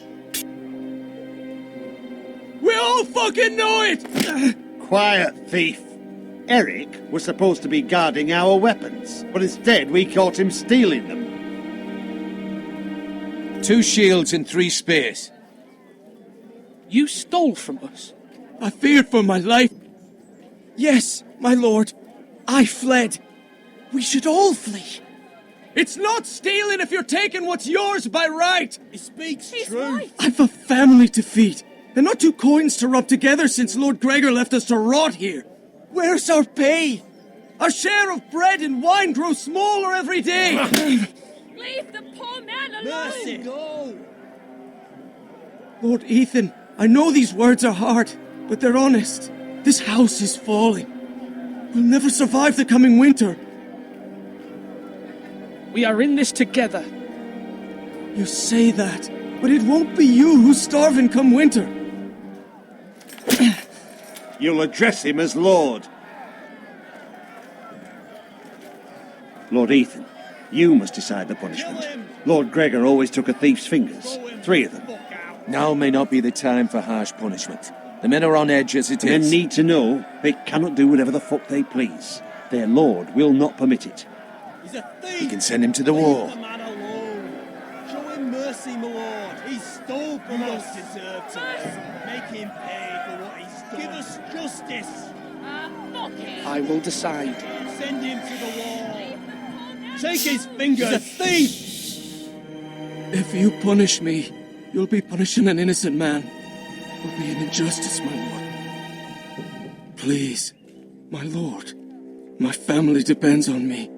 We all fucking know it! Quiet, thief. Eric was supposed to be guarding our weapons, but instead we caught him stealing them. 2 shields and 3 spears. You stole from us? I feared for my life. Yes, my lord. I fled. We should all flee. It's not stealing if you're taking what's yours by right. He speaks true. Right. I've a family to feed, and not 2 coins to rub together since Lord Gregor left us to rot here. Where's our pay? Our share of bread and wine grows smaller every day. Leave the poor man alone! Mercy, go! Lord Ethan, I know these words are hard, but they're honest. This house is falling. We'll never survive the coming winter. We are in this together. You say that, but it won't be you who's starving come winter. You'll address him as Lord. Lord Ethan, you must decide the punishment. Lord Gregor always took a thief's fingers. 3 of them. Now may not be the time for harsh punishment. The men are on edge as it The men is. need to know they cannot do whatever the fuck they please. Their lord will not permit it. He's a thief! You can send him to the wall. man alone. Show him mercy, my lord. He stole from us. Deserve to make him pay for what he's done. Give us justice. Fuck it! I will decide. Send him to the wall. Take his fingers. He's a thief. If you punish me, you'll be punishing an innocent man. It'll be an injustice, my lord. Please, my lord. My family depends on me.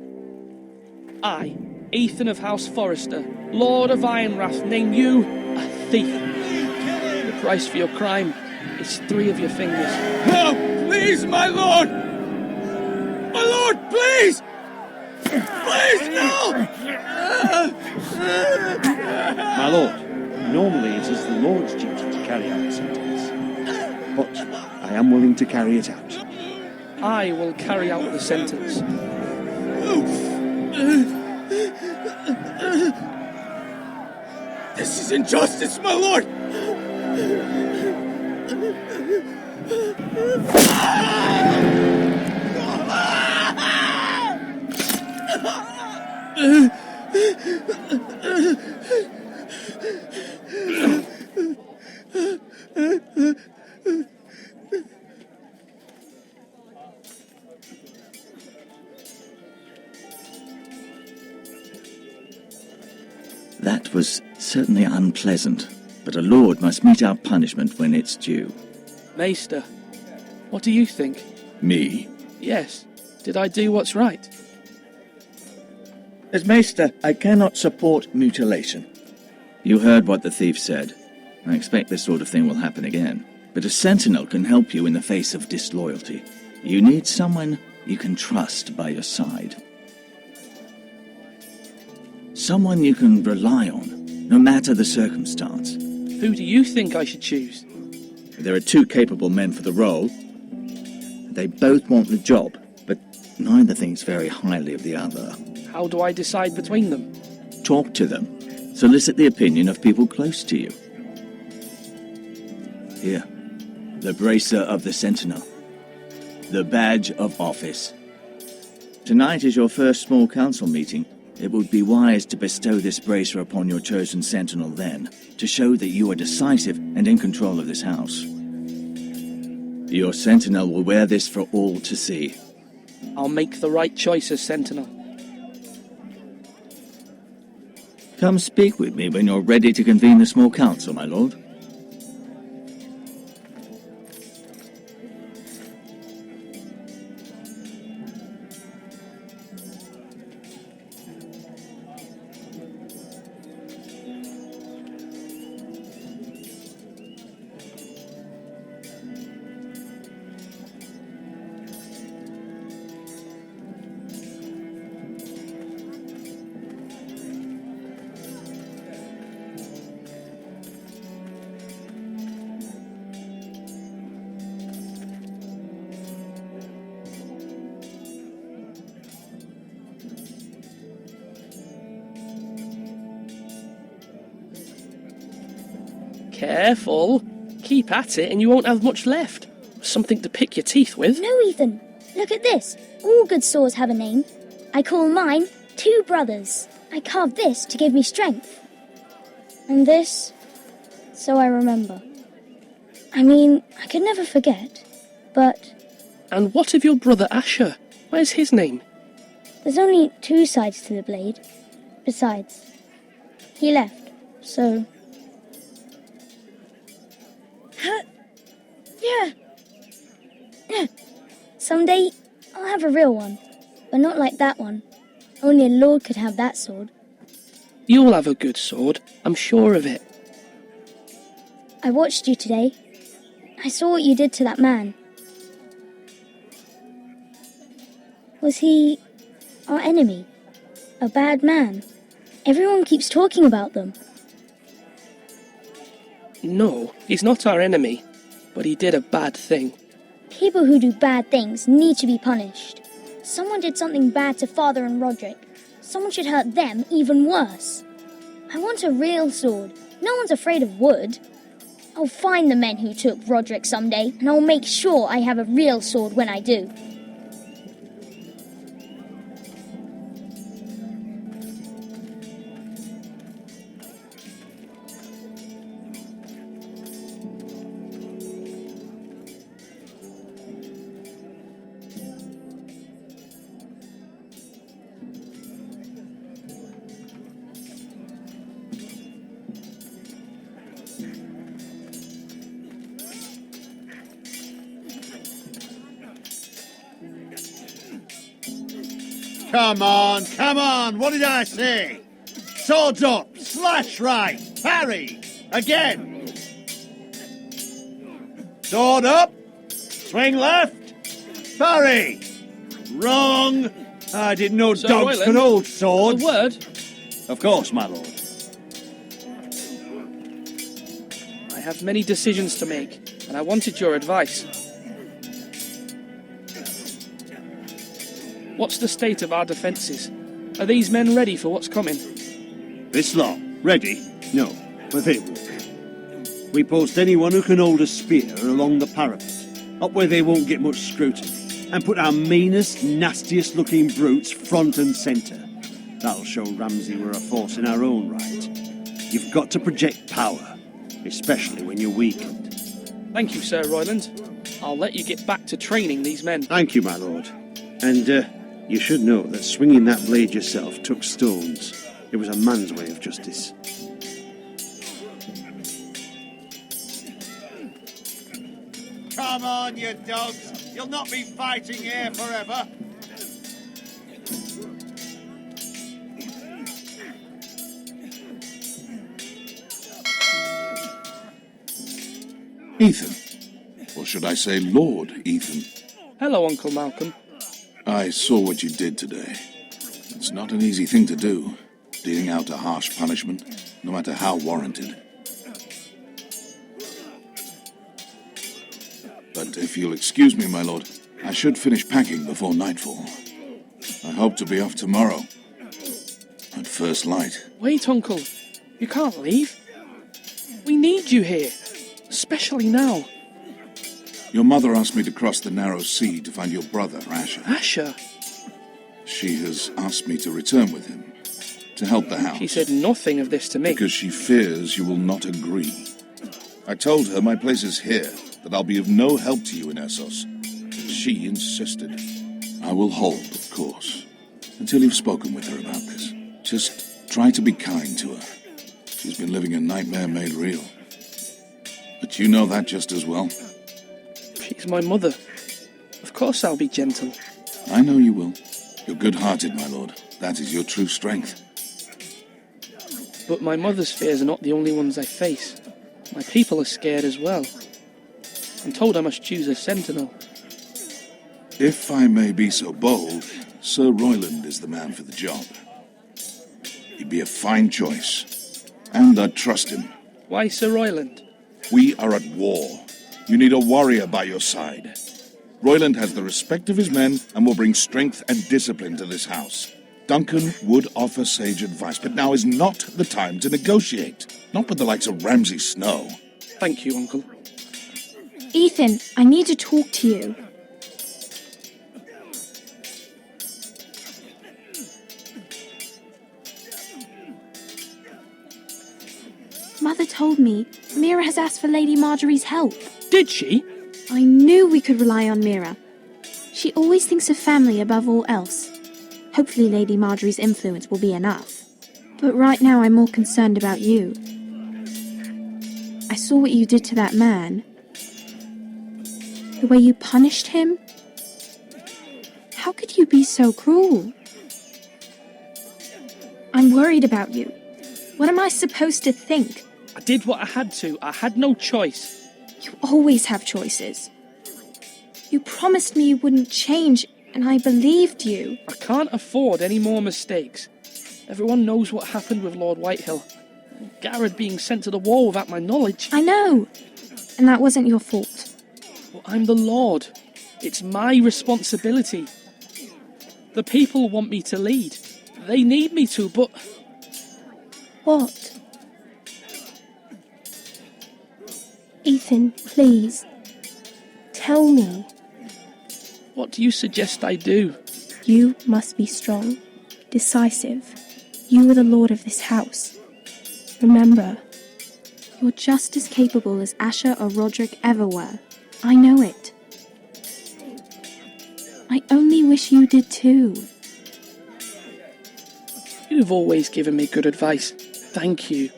I, Ethan of House Forester, Lord of Ironrath, name you a thief. The price for your crime is 3 of your fingers. No! Please, my lord! My lord, please! Please, no! My lord, normally it is the Lord's duty to carry out the sentence. But I am willing to carry it out. I will carry out the sentence. This is injustice, my lord! That was certainly unpleasant, but a lord must mete out punishment when it's due. Maester, what do you think? Me? Yes. Did I do what's right? As Maester, I cannot support mutilation. You heard what the thief said. I expect this sort of thing will happen again. But a sentinel can help you in the face of disloyalty. You need someone you can trust by your side. Someone you can rely on, no matter the circumstance. Who do you think I should choose? There are two capable men for the role. They both want the job, but neither thinks very highly of the other. How do I decide between them? Talk to them. Solicit the opinion of people close to you. Here, the bracer of the Sentinel. The badge of office. Tonight is your first small council meeting. It would be wise to bestow this bracer upon your chosen sentinel then, to show that you are decisive and in control of this house. Your sentinel will wear this for all to see. I'll make the right choice as sentinel. Come speak with me when you're ready to convene the small council, my lord. Careful. Keep at it and you won't have much left. Something to pick your teeth with. No, Ethan. Look at this. All good swords have a name. I call mine Two Brothers. I carved this to give me strength. And this, so I remember. I mean, I could never forget, but... And what of your brother Asher? Where's his name? There's only two sides to the blade. Besides, he left, so... Yeah. Someday, I'll have a real one, but not like that one. Only a lord could have that sword. You'll have a good sword, I'm sure of it. I watched you today. I saw what you did to that man. Was he our enemy? A bad man? Everyone keeps talking about them. No, he's not our enemy, but he did a bad thing. People who do bad things need to be punished. Someone did something bad to Father and Roderick. Someone should hurt them even worse. I want a real sword. No one's afraid of wood. I'll find the men who took Roderick someday, and I'll make sure I have a real sword when I do. Come on, what did I say? Swords up, slash right, parry, again. Sword up, swing left, parry. Wrong. I didn't know Sir dogs Royland, could hold swords. A word? Of course, my lord. I have many decisions to make, and I wanted your advice. What's the state of our defences? Are these men ready for what's coming? This lot, ready? No. but they won't. We post anyone who can hold a spear along the parapet, up where they won't get much scrutiny, and put our meanest, nastiest looking brutes front and centre. That'll show Ramsay we're a force in our own right. You've got to project power, especially when you're weakened. Thank you, Sir Royland. I'll let you get back to training these men. Thank you, my lord. And, you should know that swinging that blade yourself took stones. It was a man's way of justice. Come on, you dogs. You'll not be fighting here forever. Ethan. Or should I say Lord Ethan? Hello, Uncle Malcolm. I saw what you did today. It's not an easy thing to do, dealing out a harsh punishment, no matter how warranted. But if you'll excuse me, my lord, I should finish packing before nightfall. I hope to be off tomorrow. At first light. Wait, Uncle. You can't leave. We need you here. Especially now. Your mother asked me to cross the narrow sea to find your brother, Asher. Asher? She has asked me to return with him, to help the house. She said nothing of this to me. Because she fears you will not agree. I told her my place is here, that I'll be of no help to you in Essos. But she insisted. I will hold, of course, until you've spoken with her about this. Just try to be kind to her. She's been living a nightmare made real. But you know that just as well. She's my mother. Of course I'll be gentle. I know you will. You're good-hearted, my lord. That is your true strength. But my mother's fears are not the only ones I face. My people are scared as well. I'm told I must choose a sentinel. If I may be so bold, Sir Royland is the man for the job. He'd be a fine choice. And I'd trust him. Why Sir Royland? We are at war. You need a warrior by your side. Royland has the respect of his men and will bring strength and discipline to this house. Duncan would offer sage advice, but now is not the time to negotiate. Not with the likes of Ramsay Snow. Thank you, Uncle. Ethan, I need to talk to you. Mother told me Mira has asked for Lady Marjorie's help. Did she? I knew we could rely on Mira. She always thinks of family above all else. Hopefully Lady Marjorie's influence will be enough. But right now I'm more concerned about you. I saw what you did to that man. The way you punished him. How could you be so cruel? I'm worried about you. What am I supposed to think? I did what I had to. I had no choice. You always have choices. You promised me you wouldn't change, and I believed you. I can't afford any more mistakes. Everyone knows what happened with Lord Whitehill. Garrett being sent to the wall without my knowledge. I know. And that wasn't your fault. Well, I'm the Lord. It's my responsibility. The people want me to lead. They need me to, but... What? Ethan, please. Tell me. What do you suggest I do? You must be strong, decisive. You are the lord of this house. Remember, you're just as capable as Asher or Roderick ever were. I know it. I only wish you did too. You've always given me good advice. Thank you.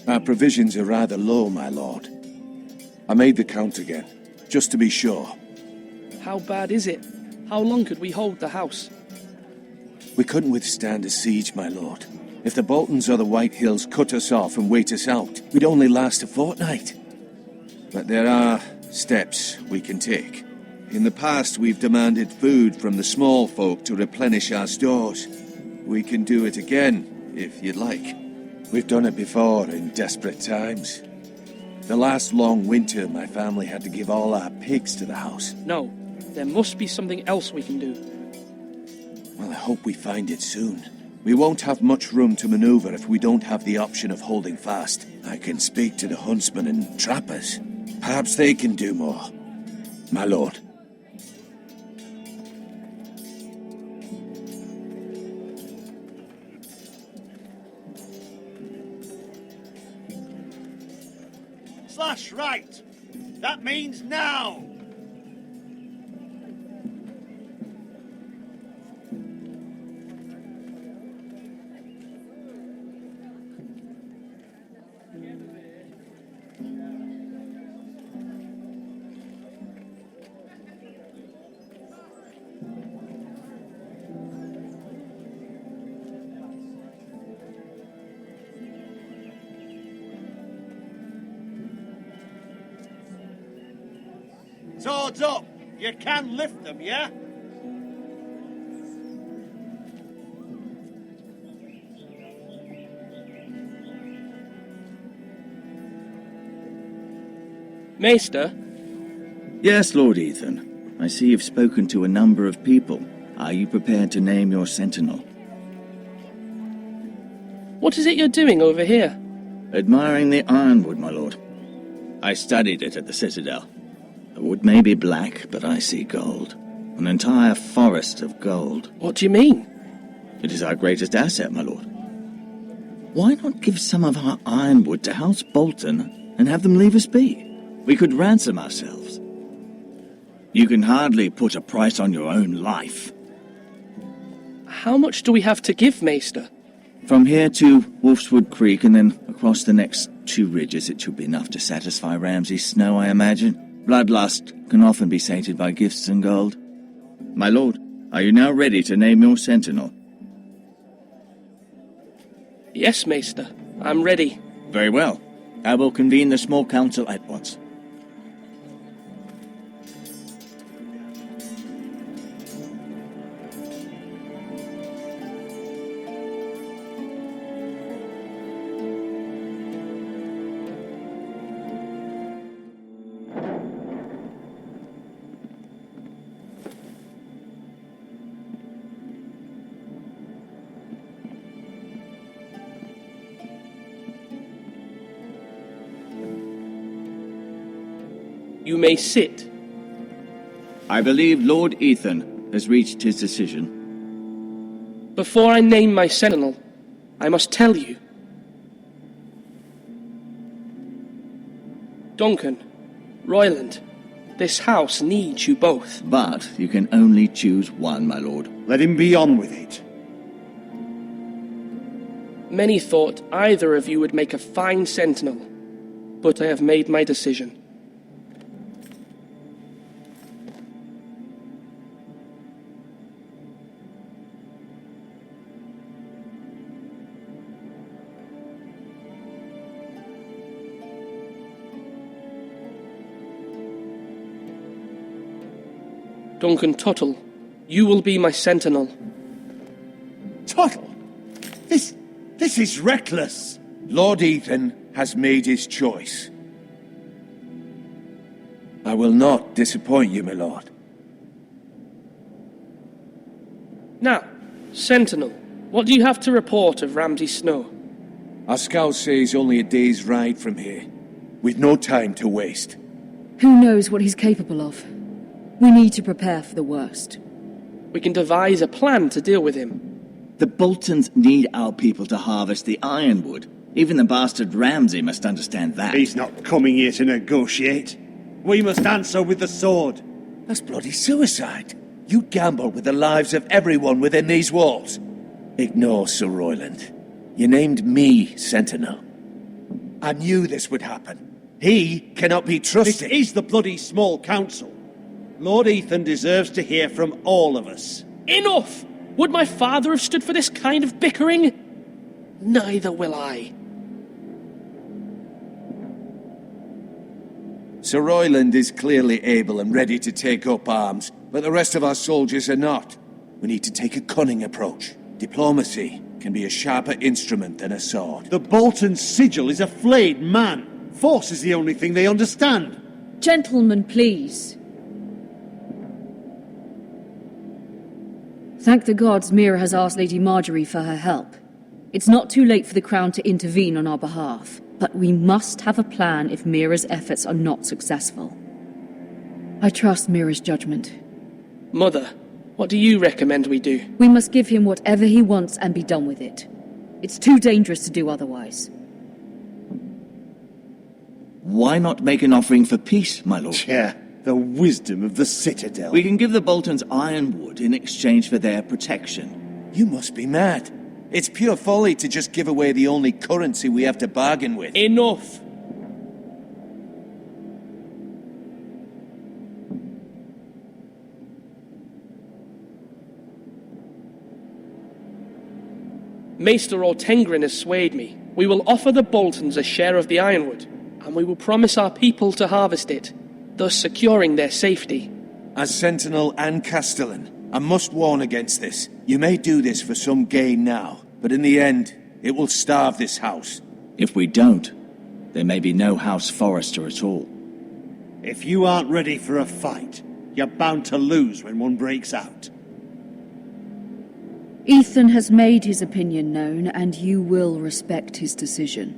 Our provisions are rather low, my lord. I made the count again, just to be sure. How bad is it? How long could we hold the house? We couldn't withstand a siege, my lord. If the Boltons or the Whitehills cut us off and wait us out, we'd only last a fortnight. But there are steps we can take. In the past, we've demanded food from the small folk to replenish our stores. We can do it again, if you'd like. We've done it before in desperate times. The last long winter, my family had to give all our pigs to the house. No, there must be something else we can do. Well, I hope we find it soon. We won't have much room to maneuver if we don't have the option of holding fast. I can speak to the huntsmen and trappers. Perhaps they can do more. My lord. Slash right! That means now! Swords up! You can lift them, yeah? Maester? Yes, Lord Ethan. I see you've spoken to a number of people. Are you prepared to name your sentinel? What is it you're doing over here? Admiring the ironwood, my lord. I studied it at the Citadel. The wood may be black, but I see gold. An entire forest of gold. What do you mean? It is our greatest asset, my lord. Why not give some of our ironwood to House Bolton and have them leave us be? We could ransom ourselves. You can hardly put a price on your own life. How much do we have to give, Maester? From here to Wolfswood Creek and then across the next 2 ridges, it should be enough to satisfy Ramsay Snow, I imagine. Bloodlust can often be sated by gifts and gold. My lord, are you now ready to name your sentinel? Yes, Maester. I'm ready. Very well. I will convene the small council at once. You may sit. I believe Lord Ethan has reached his decision. Before I name my sentinel, I must tell you. Duncan, Royland, this house needs you both. But you can only choose one, my lord. Let him be on with it. Many thought either of you would make a fine sentinel, but I have made my decision. Duncan Tuttle, you will be my sentinel. Tuttle? This is reckless. Lord Ethan has made his choice. I will not disappoint you, my lord. Now, sentinel, what do you have to report of Ramsay Snow? Our scouts say he's only a day's ride from here. We've no time to waste. Who knows what he's capable of? We need to prepare for the worst. We can devise a plan to deal with him. The Boltons need our people to harvest the ironwood. Even the bastard Ramsay must understand that. He's not coming here to negotiate. We must answer with the sword. That's bloody suicide. You gamble with the lives of everyone within these walls. Ignore Sir Royland. You named me Sentinel. I knew this would happen. He cannot be trusted. This is the bloody small council. Lord Ethan deserves to hear from all of us. Enough! Would my father have stood for this kind of bickering? Neither will I. Sir Royland is clearly able and ready to take up arms, but the rest of our soldiers are not. We need to take a cunning approach. Diplomacy can be a sharper instrument than a sword. The Bolton sigil is a flayed man. Force is the only thing they understand. Gentlemen, please. Thank the gods Mira has asked Lady Marjorie for her help. It's not too late for the Crown to intervene on our behalf, but we must have a plan if Mira's efforts are not successful. I trust Mira's judgment. Mother, what do you recommend we do? We must give him whatever he wants and be done with it. It's too dangerous to do otherwise. Why not make an offering for peace, my lord? Yeah, the wisdom of the Citadel. We can give the Boltons ironwood in exchange for their protection. You must be mad. It's pure folly to just give away the only currency we have to bargain with. Enough! Maester Ortengrin has swayed me. We will offer the Boltons a share of the ironwood, and we will promise our people to harvest it, thus securing their safety. As Sentinel and Castellan, I must warn against this. You may do this for some gain now, but in the end, it will starve this house. If we don't, there may be no House Forrester at all. If you aren't ready for a fight, you're bound to lose when one breaks out. Ethan has made his opinion known, and you will respect his decision.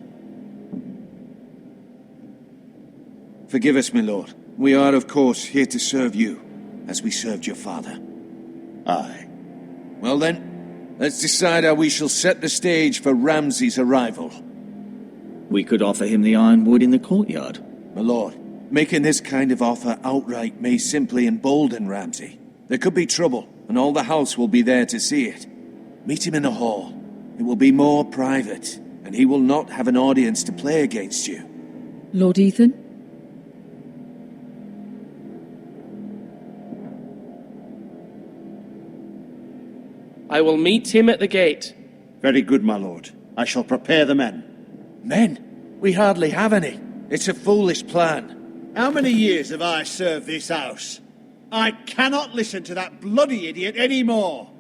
Forgive us, my lord. We are, of course, here to serve you, as we served your father. Aye. Well then, let's decide how we shall set the stage for Ramsay's arrival. We could offer him the ironwood in the courtyard. My lord, making this kind of offer outright may simply embolden Ramsay. There could be trouble, and all the house will be there to see it. Meet him in the hall. It will be more private, and he will not have an audience to play against you. Lord Ethan? I will meet him at the gate. Very good, my lord. I shall prepare the men. Men? We hardly have any. It's a foolish plan. How many years have I served this house? I cannot listen to that bloody idiot anymore.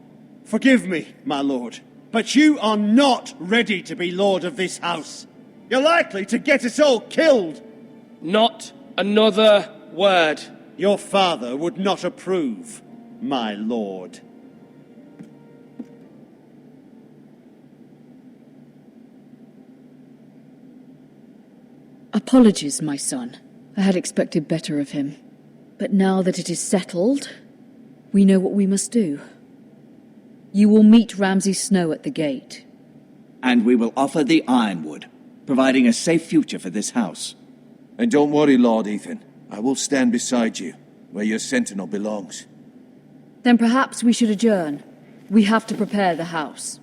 Forgive me, my lord, but you are not ready to be lord of this house. You're likely to get us all killed. Not another word. Your father would not approve, my lord. Apologies, my son. I had expected better of him. But now that it is settled, we know what we must do. You will meet Ramsay Snow at the gate. And we will offer the ironwood, providing a safe future for this house. And don't worry, Lord Ethan. I will stand beside you, where your sentinel belongs. Then perhaps we should adjourn. We have to prepare the house.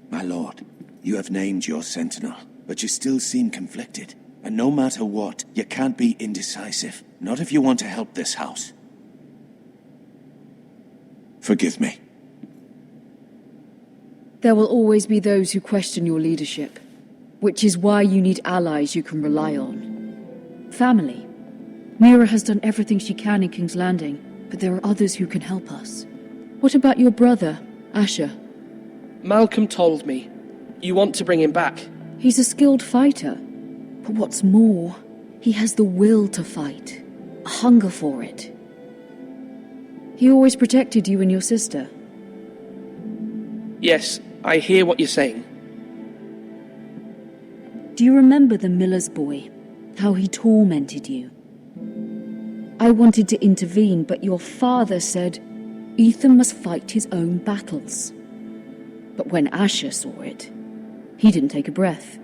My lord, you have named your sentinel, but you still seem conflicted. And no matter what, you can't be indecisive. Not if you want to help this house. Forgive me. There will always be those who question your leadership, which is why you need allies you can rely on. Family. Mira has done everything she can in King's Landing, but there are others who can help us. What about your brother, Asher? Malcolm told me. You want to bring him back? He's a skilled fighter. But what's more, he has the will to fight. A hunger for it. He always protected you and your sister. Yes, I hear what you're saying. Do you remember the miller's boy? How he tormented you? I wanted to intervene, but your father said Ethan must fight his own battles. But when Asher saw it, he didn't take a breath.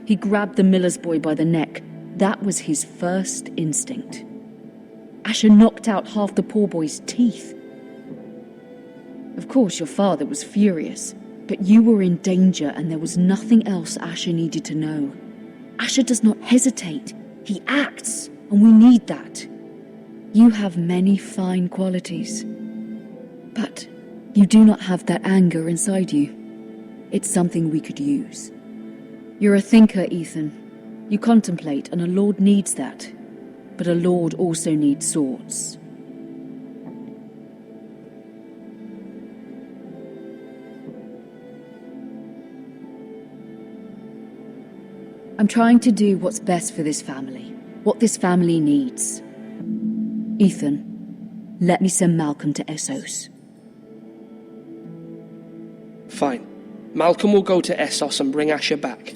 He grabbed the miller's boy by the neck. That was his first instinct. Asher knocked out half the poor boy's teeth. Of course, your father was furious, but you were in danger and there was nothing else Asher needed to know. Asher does not hesitate. He acts, and we need that. You have many fine qualities. But You do not have that anger inside you. It's something we could use. You're a thinker, Ethan. You contemplate, and a lord needs that. But a lord also needs swords. I'm trying to do what's best for this family, what this family needs. Ethan, let me send Malcolm to Essos. Fine. Malcolm will go to Essos and bring Asher back.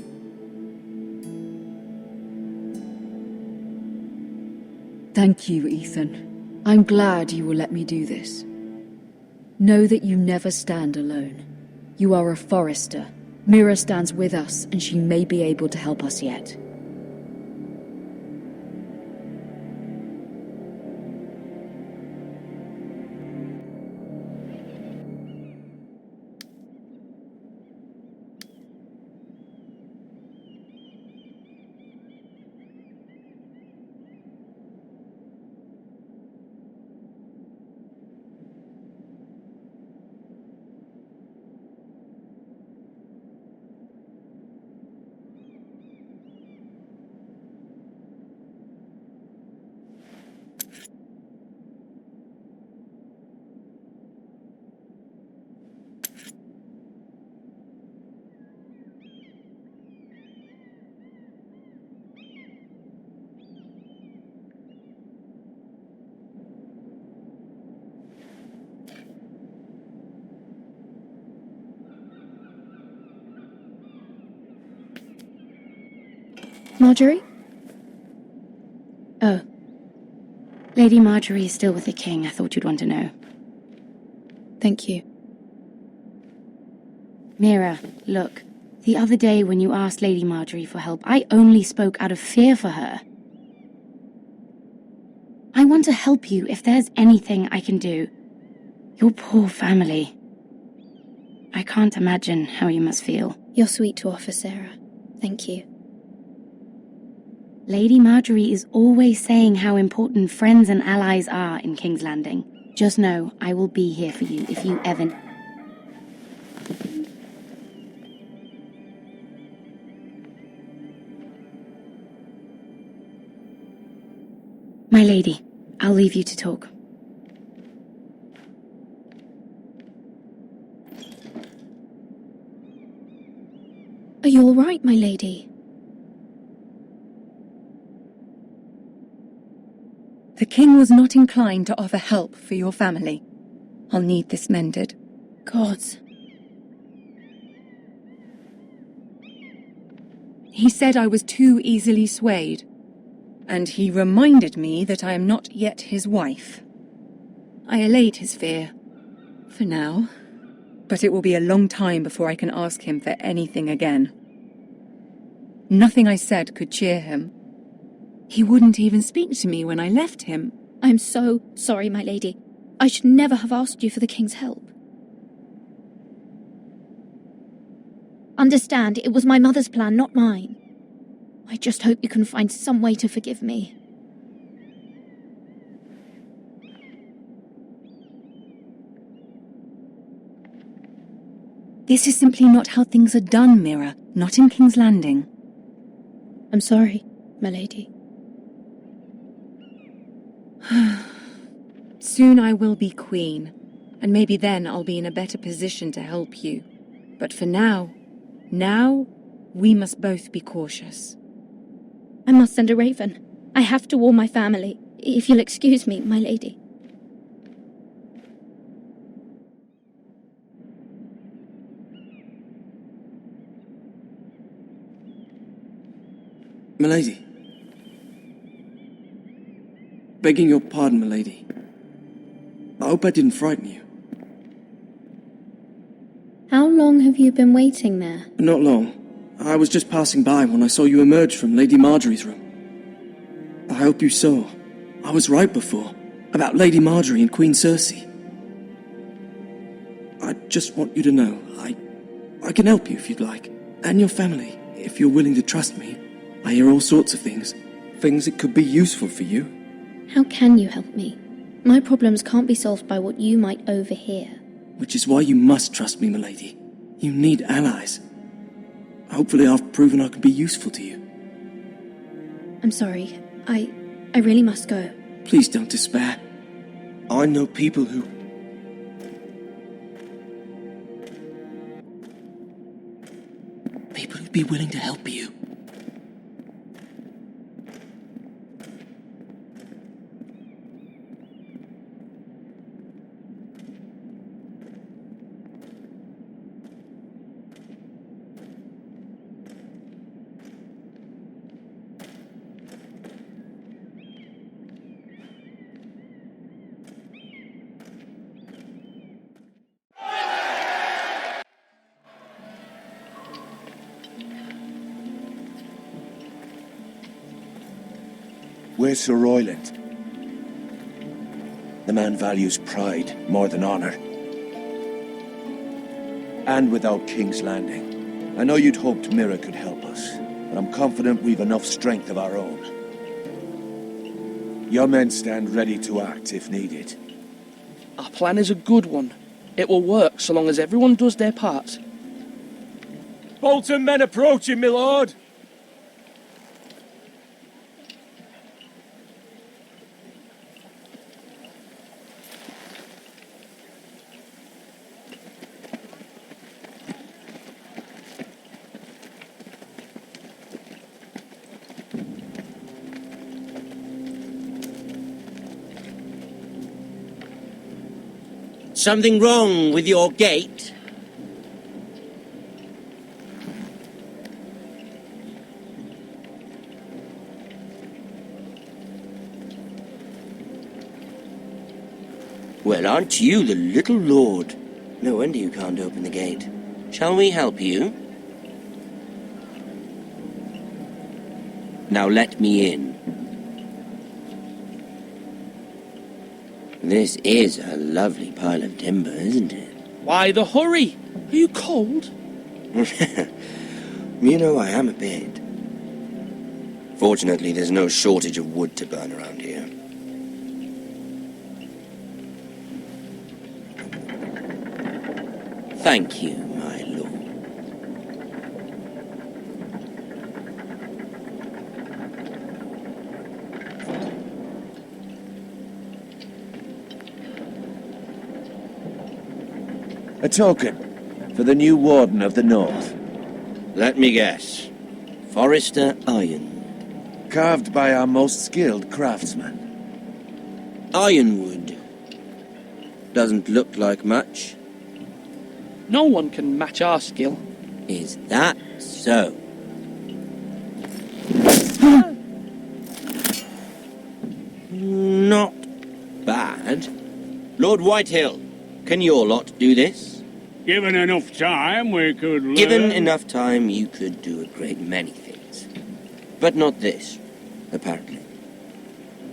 Thank you, Ethan. I'm glad you will let me do this. Know that you never stand alone. You are a Forrester. Mira stands with us, and she may be able to help us yet. Marjorie? Oh. Lady Marjorie is still with the king. I thought you'd want to know. Thank you. Mira, look. The other day when you asked Lady Marjorie for help, I only spoke out of fear for her. I want to help you if there's anything I can do. Your poor family. I can't imagine how you must feel. You're sweet to offer, Sarah. Thank you. Lady Marjorie is always saying how important friends and allies are in King's Landing. Just know, I will be here for you if you ever... My lady, I'll leave you to talk. Are you all right, my lady? The king was not inclined to offer help for your family. I'll need this mended. Gods. He said I was too easily swayed. And he reminded me that I am not yet his wife. I allayed his fear. For now. But it will be a long time before I can ask him for anything again. Nothing I said could cheer him. He wouldn't even speak to me when I left him. I'm so sorry, my lady. I should never have asked you for the king's help. Understand, it was my mother's plan, not mine. I just hope you can find some way to forgive me. This is simply not how things are done, Mira. Not in King's Landing. I'm sorry, my lady. Soon I will be queen, and maybe then I'll be in a better position to help you. But for now, we must both be cautious. I must send a raven. I have to warn my family. If you'll excuse me, my lady. Milady. Begging your pardon, milady. I hope I didn't frighten you. How long have you been waiting there? Not long. I was just passing by when I saw you emerge from Lady Marjorie's room. I hope you saw. I was right before. About Lady Marjorie and Queen Cersei. I just want you to know, I can help you if you'd like. And your family, if you're willing to trust me. I hear all sorts of things. Things that could be useful for you. How can you help me? My problems can't be solved by what you might overhear. which is why you must trust me, milady. You need allies. Hopefully I've proven I can be useful to you. I'm sorry. I really must go. Please don't despair. I know people who... People who'd be willing to help you. Where's Sir Royland? The man values pride more than honor. And without King's Landing. I know you'd hoped Mira could help us, but I'm confident we've enough strength of our own. Your men stand ready to act if needed. Our plan is a good one. It will work so long as everyone does their part. Bolton men approaching, my lord! Something wrong with your gate? Well, aren't you the little lord? No wonder you can't open the gate. Shall we help you? Now let me in. This is a lovely pile of timber, isn't it? Why the hurry? Are you cold? You know, I am a bit. Fortunately, there's no shortage of wood to burn around here. Thank you, my lord. A token for the new Warden of the North. Let me guess. Forrester Ironwood. Carved by our most skilled craftsman. Ironwood. Doesn't look like much. No one can match our skill. Is that so? Not bad. Lord Whitehill, can your lot do this? Given enough time, we could learn. Given enough time, you could do a great many things. But not this, apparently.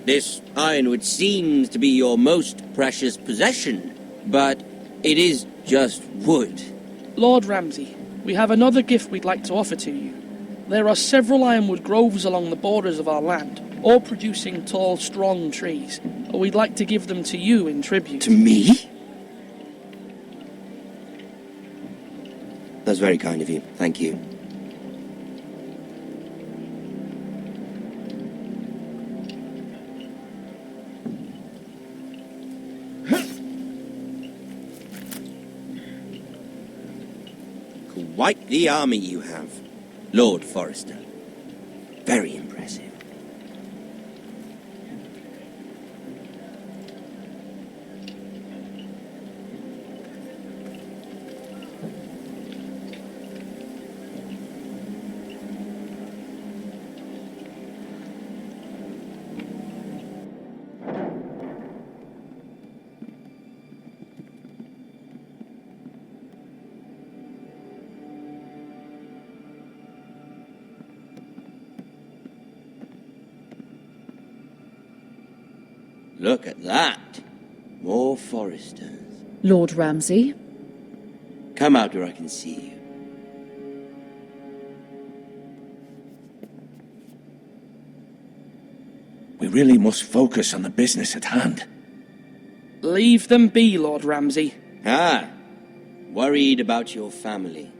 This ironwood seems to be your most precious possession, but it is just wood. Lord Ramsay, we have another gift we'd like to offer to you. There are several ironwood groves along the borders of our land, all producing tall, strong trees. We'd like to give them to you in tribute. To me? That's very kind of you. Thank you. Quite the army you have, Lord Forrester. Very impressive. Look at that. More Forresters. Lord Ramsay? Come out where I can see you. We really must focus on the business at hand. Leave them be, Lord Ramsay. Ah, worried about your family.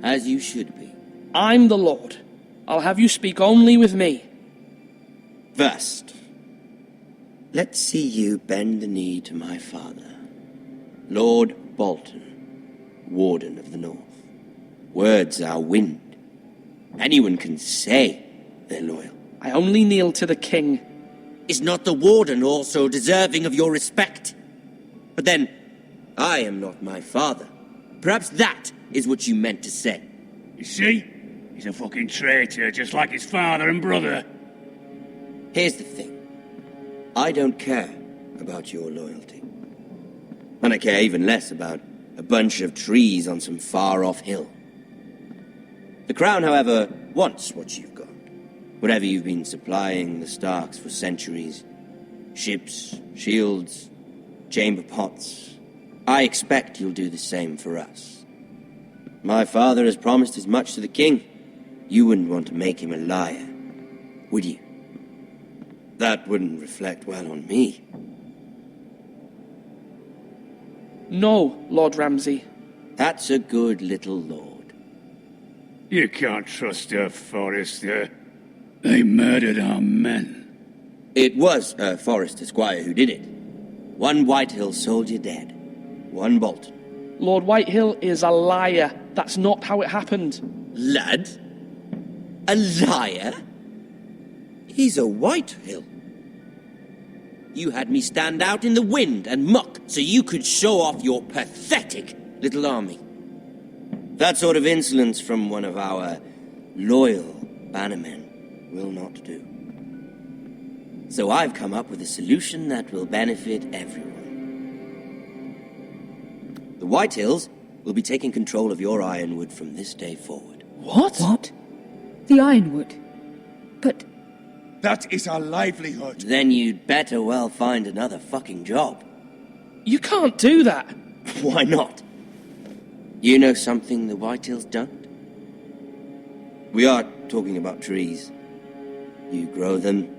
As you should be. I'm the Lord. I'll have you speak only with me. First, let's see you bend the knee to my father, Lord Bolton, Warden of the North. Words are wind. Anyone can say they're loyal. I only kneel to the king. Is not the Warden also deserving of your respect? But then, I am not my father. Perhaps that is what you meant to say. You see? He's a fucking traitor, just like his father and brother. Here's the thing. I don't care about your loyalty. And I care even less about a bunch of trees on some far-off hill. The Crown, however, wants what you've got. Whatever you've been supplying the Starks for centuries. Ships, shields, chamber pots. I expect you'll do the same for us. My father has promised as much to the king. You wouldn't want to make him a liar, would you? That wouldn't reflect well on me. No, Lord Ramsay. That's a good little lord. You can't trust her, Forrester. They murdered our men. It was a Forrester squire who did it. One Whitehill soldier dead. One Bolton. Lord Whitehill is a liar. That's not how it happened. Lad? A liar? He's a Whitehill. You had me stand out in the wind and muck so you could show off your pathetic little army. That sort of insolence from one of our loyal bannermen will not do. So I've come up with a solution that will benefit everyone. The Whitehills will be taking control of your ironwood from this day forward. What? What? The ironwood? But... That is our livelihood. Then you'd better well find another fucking job. You can't do that. Why not? You know something the Whitehills don't? We are talking about trees. You grow them,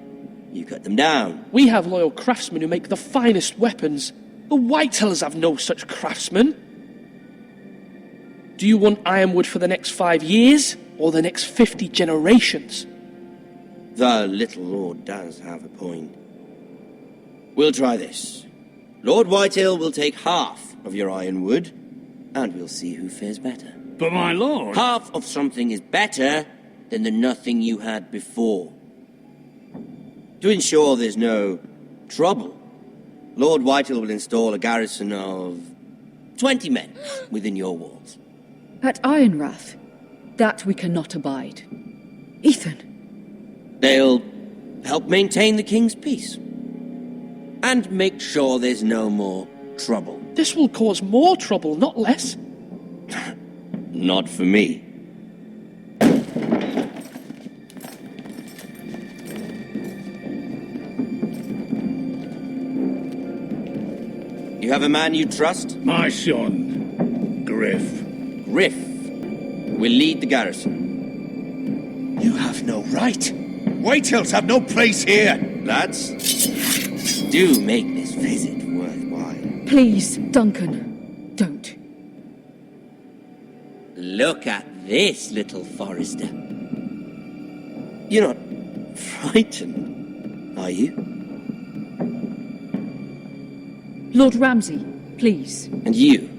you cut them down. We have loyal craftsmen who make the finest weapons. The Whitehills have no such craftsmen. Do you want ironwood for the next 5 years, or the next 50 generations? The little lord does have a point. We'll try this. Lord Whitehill will take half of your ironwood, and we'll see who fares better. But my lord... Half of something is better than the nothing you had before. To ensure there's no trouble, Lord Whitehill will install a garrison of 20 men within your walls. At Ironrath? That we cannot abide. Ethan. They'll help maintain the king's peace. And make sure there's no more trouble. This will cause more trouble, not less. Not for me. You have a man you trust? My son, Griff. Griff will lead the garrison. You have no right. Whitehills have no place here. Lads, do make this visit worthwhile. Please, Duncan, don't. Look at this, little Forrester. You're not frightened, are you? Lord Ramsay, please. And you?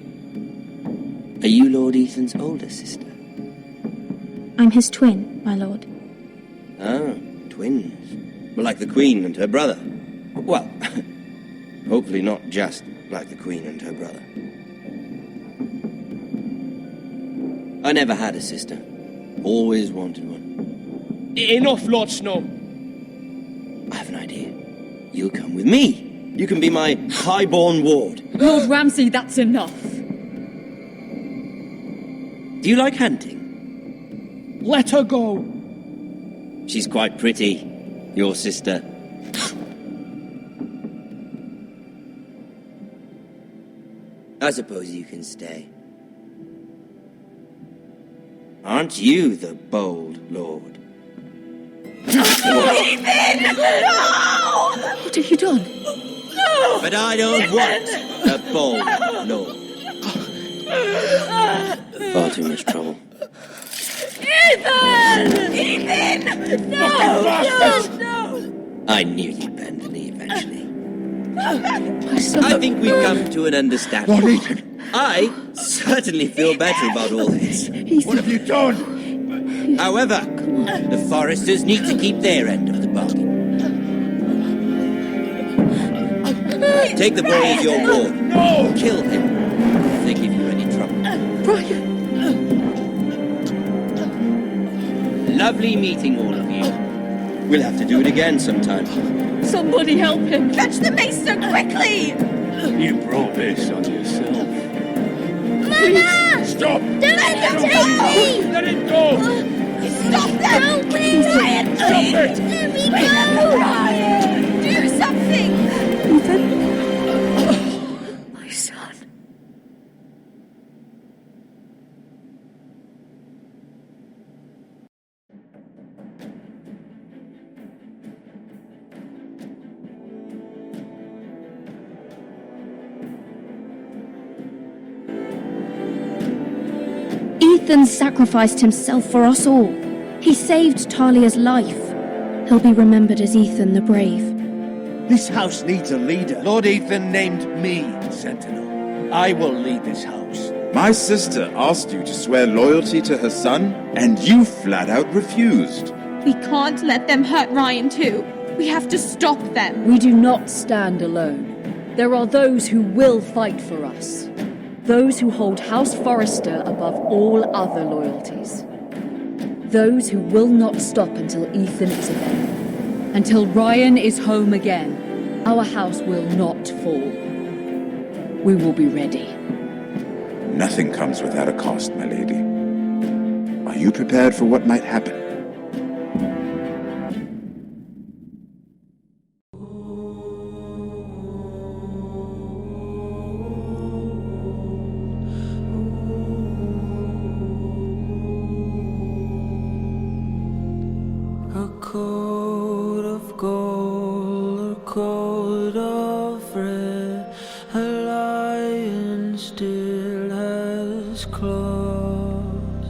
Are you Lord Ethan's older sister? I'm his twin, my lord. Ah, twins. Well, like the Queen and her brother. Well, hopefully not just like the Queen and her brother. I never had a sister. Always wanted one. Enough, Lord Snow. I have an idea. You'll come with me. You can be my highborn ward. Lord Ramsay, that's enough. Do you like hunting? Let her go. She's quite pretty, your sister. I suppose you can stay. Aren't you the bold lord? What have you done? But I don't want a bold lord. Far too much trouble. Ethan! Ethan! No! No! I knew you'd bend the knee eventually. I think we've come to an understanding. Lord Ethan! I certainly feel better about all this. What have you done? However, the Foresters need to keep their end of the bargain. Take the boy as your ward. No! Kill him if they give you any trouble. Brian! Lovely meeting all of you. We'll have to do it again sometime. Somebody help him! Fetch the maester quickly! You brought this on yourself. Mama! Stop! Don't let him take me! Let it go! Stop them! Help me! Ryan, please! Stop it! Let me go! Ryan! Do something! Ethan? My son. Ethan sacrificed himself for us all. He saved Talia's life. He'll be remembered as Ethan the Brave. This house needs a leader. Lord Ethan named me Sentinel. I will lead this house. My sister asked you to swear loyalty to her son, and you flat out refused. We can't let them hurt Ryan too. We have to stop them. We do not stand alone. There are those who will fight for us. Those who hold House Forrester above all other loyalties. Those who will not stop until Ethan is avenged. Until Ryan is home again, our house will not fall. We will be ready. Nothing comes without a cost, my lady. Are you prepared for what might happen? A coat of gold, a coat of red, a lion still has claws,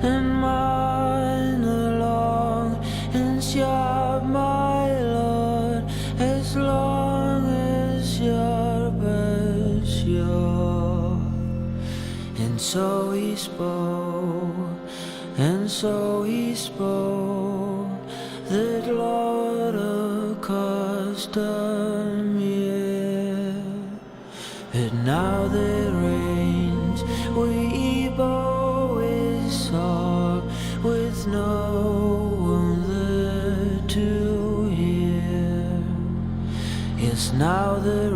and mine are long and sharp, my lord, as long as sharp as yours. And so he spoke, and so he spoke, that Lord accustomed me. And now there reigns we bow his song, with no one there to hear. Yes, now there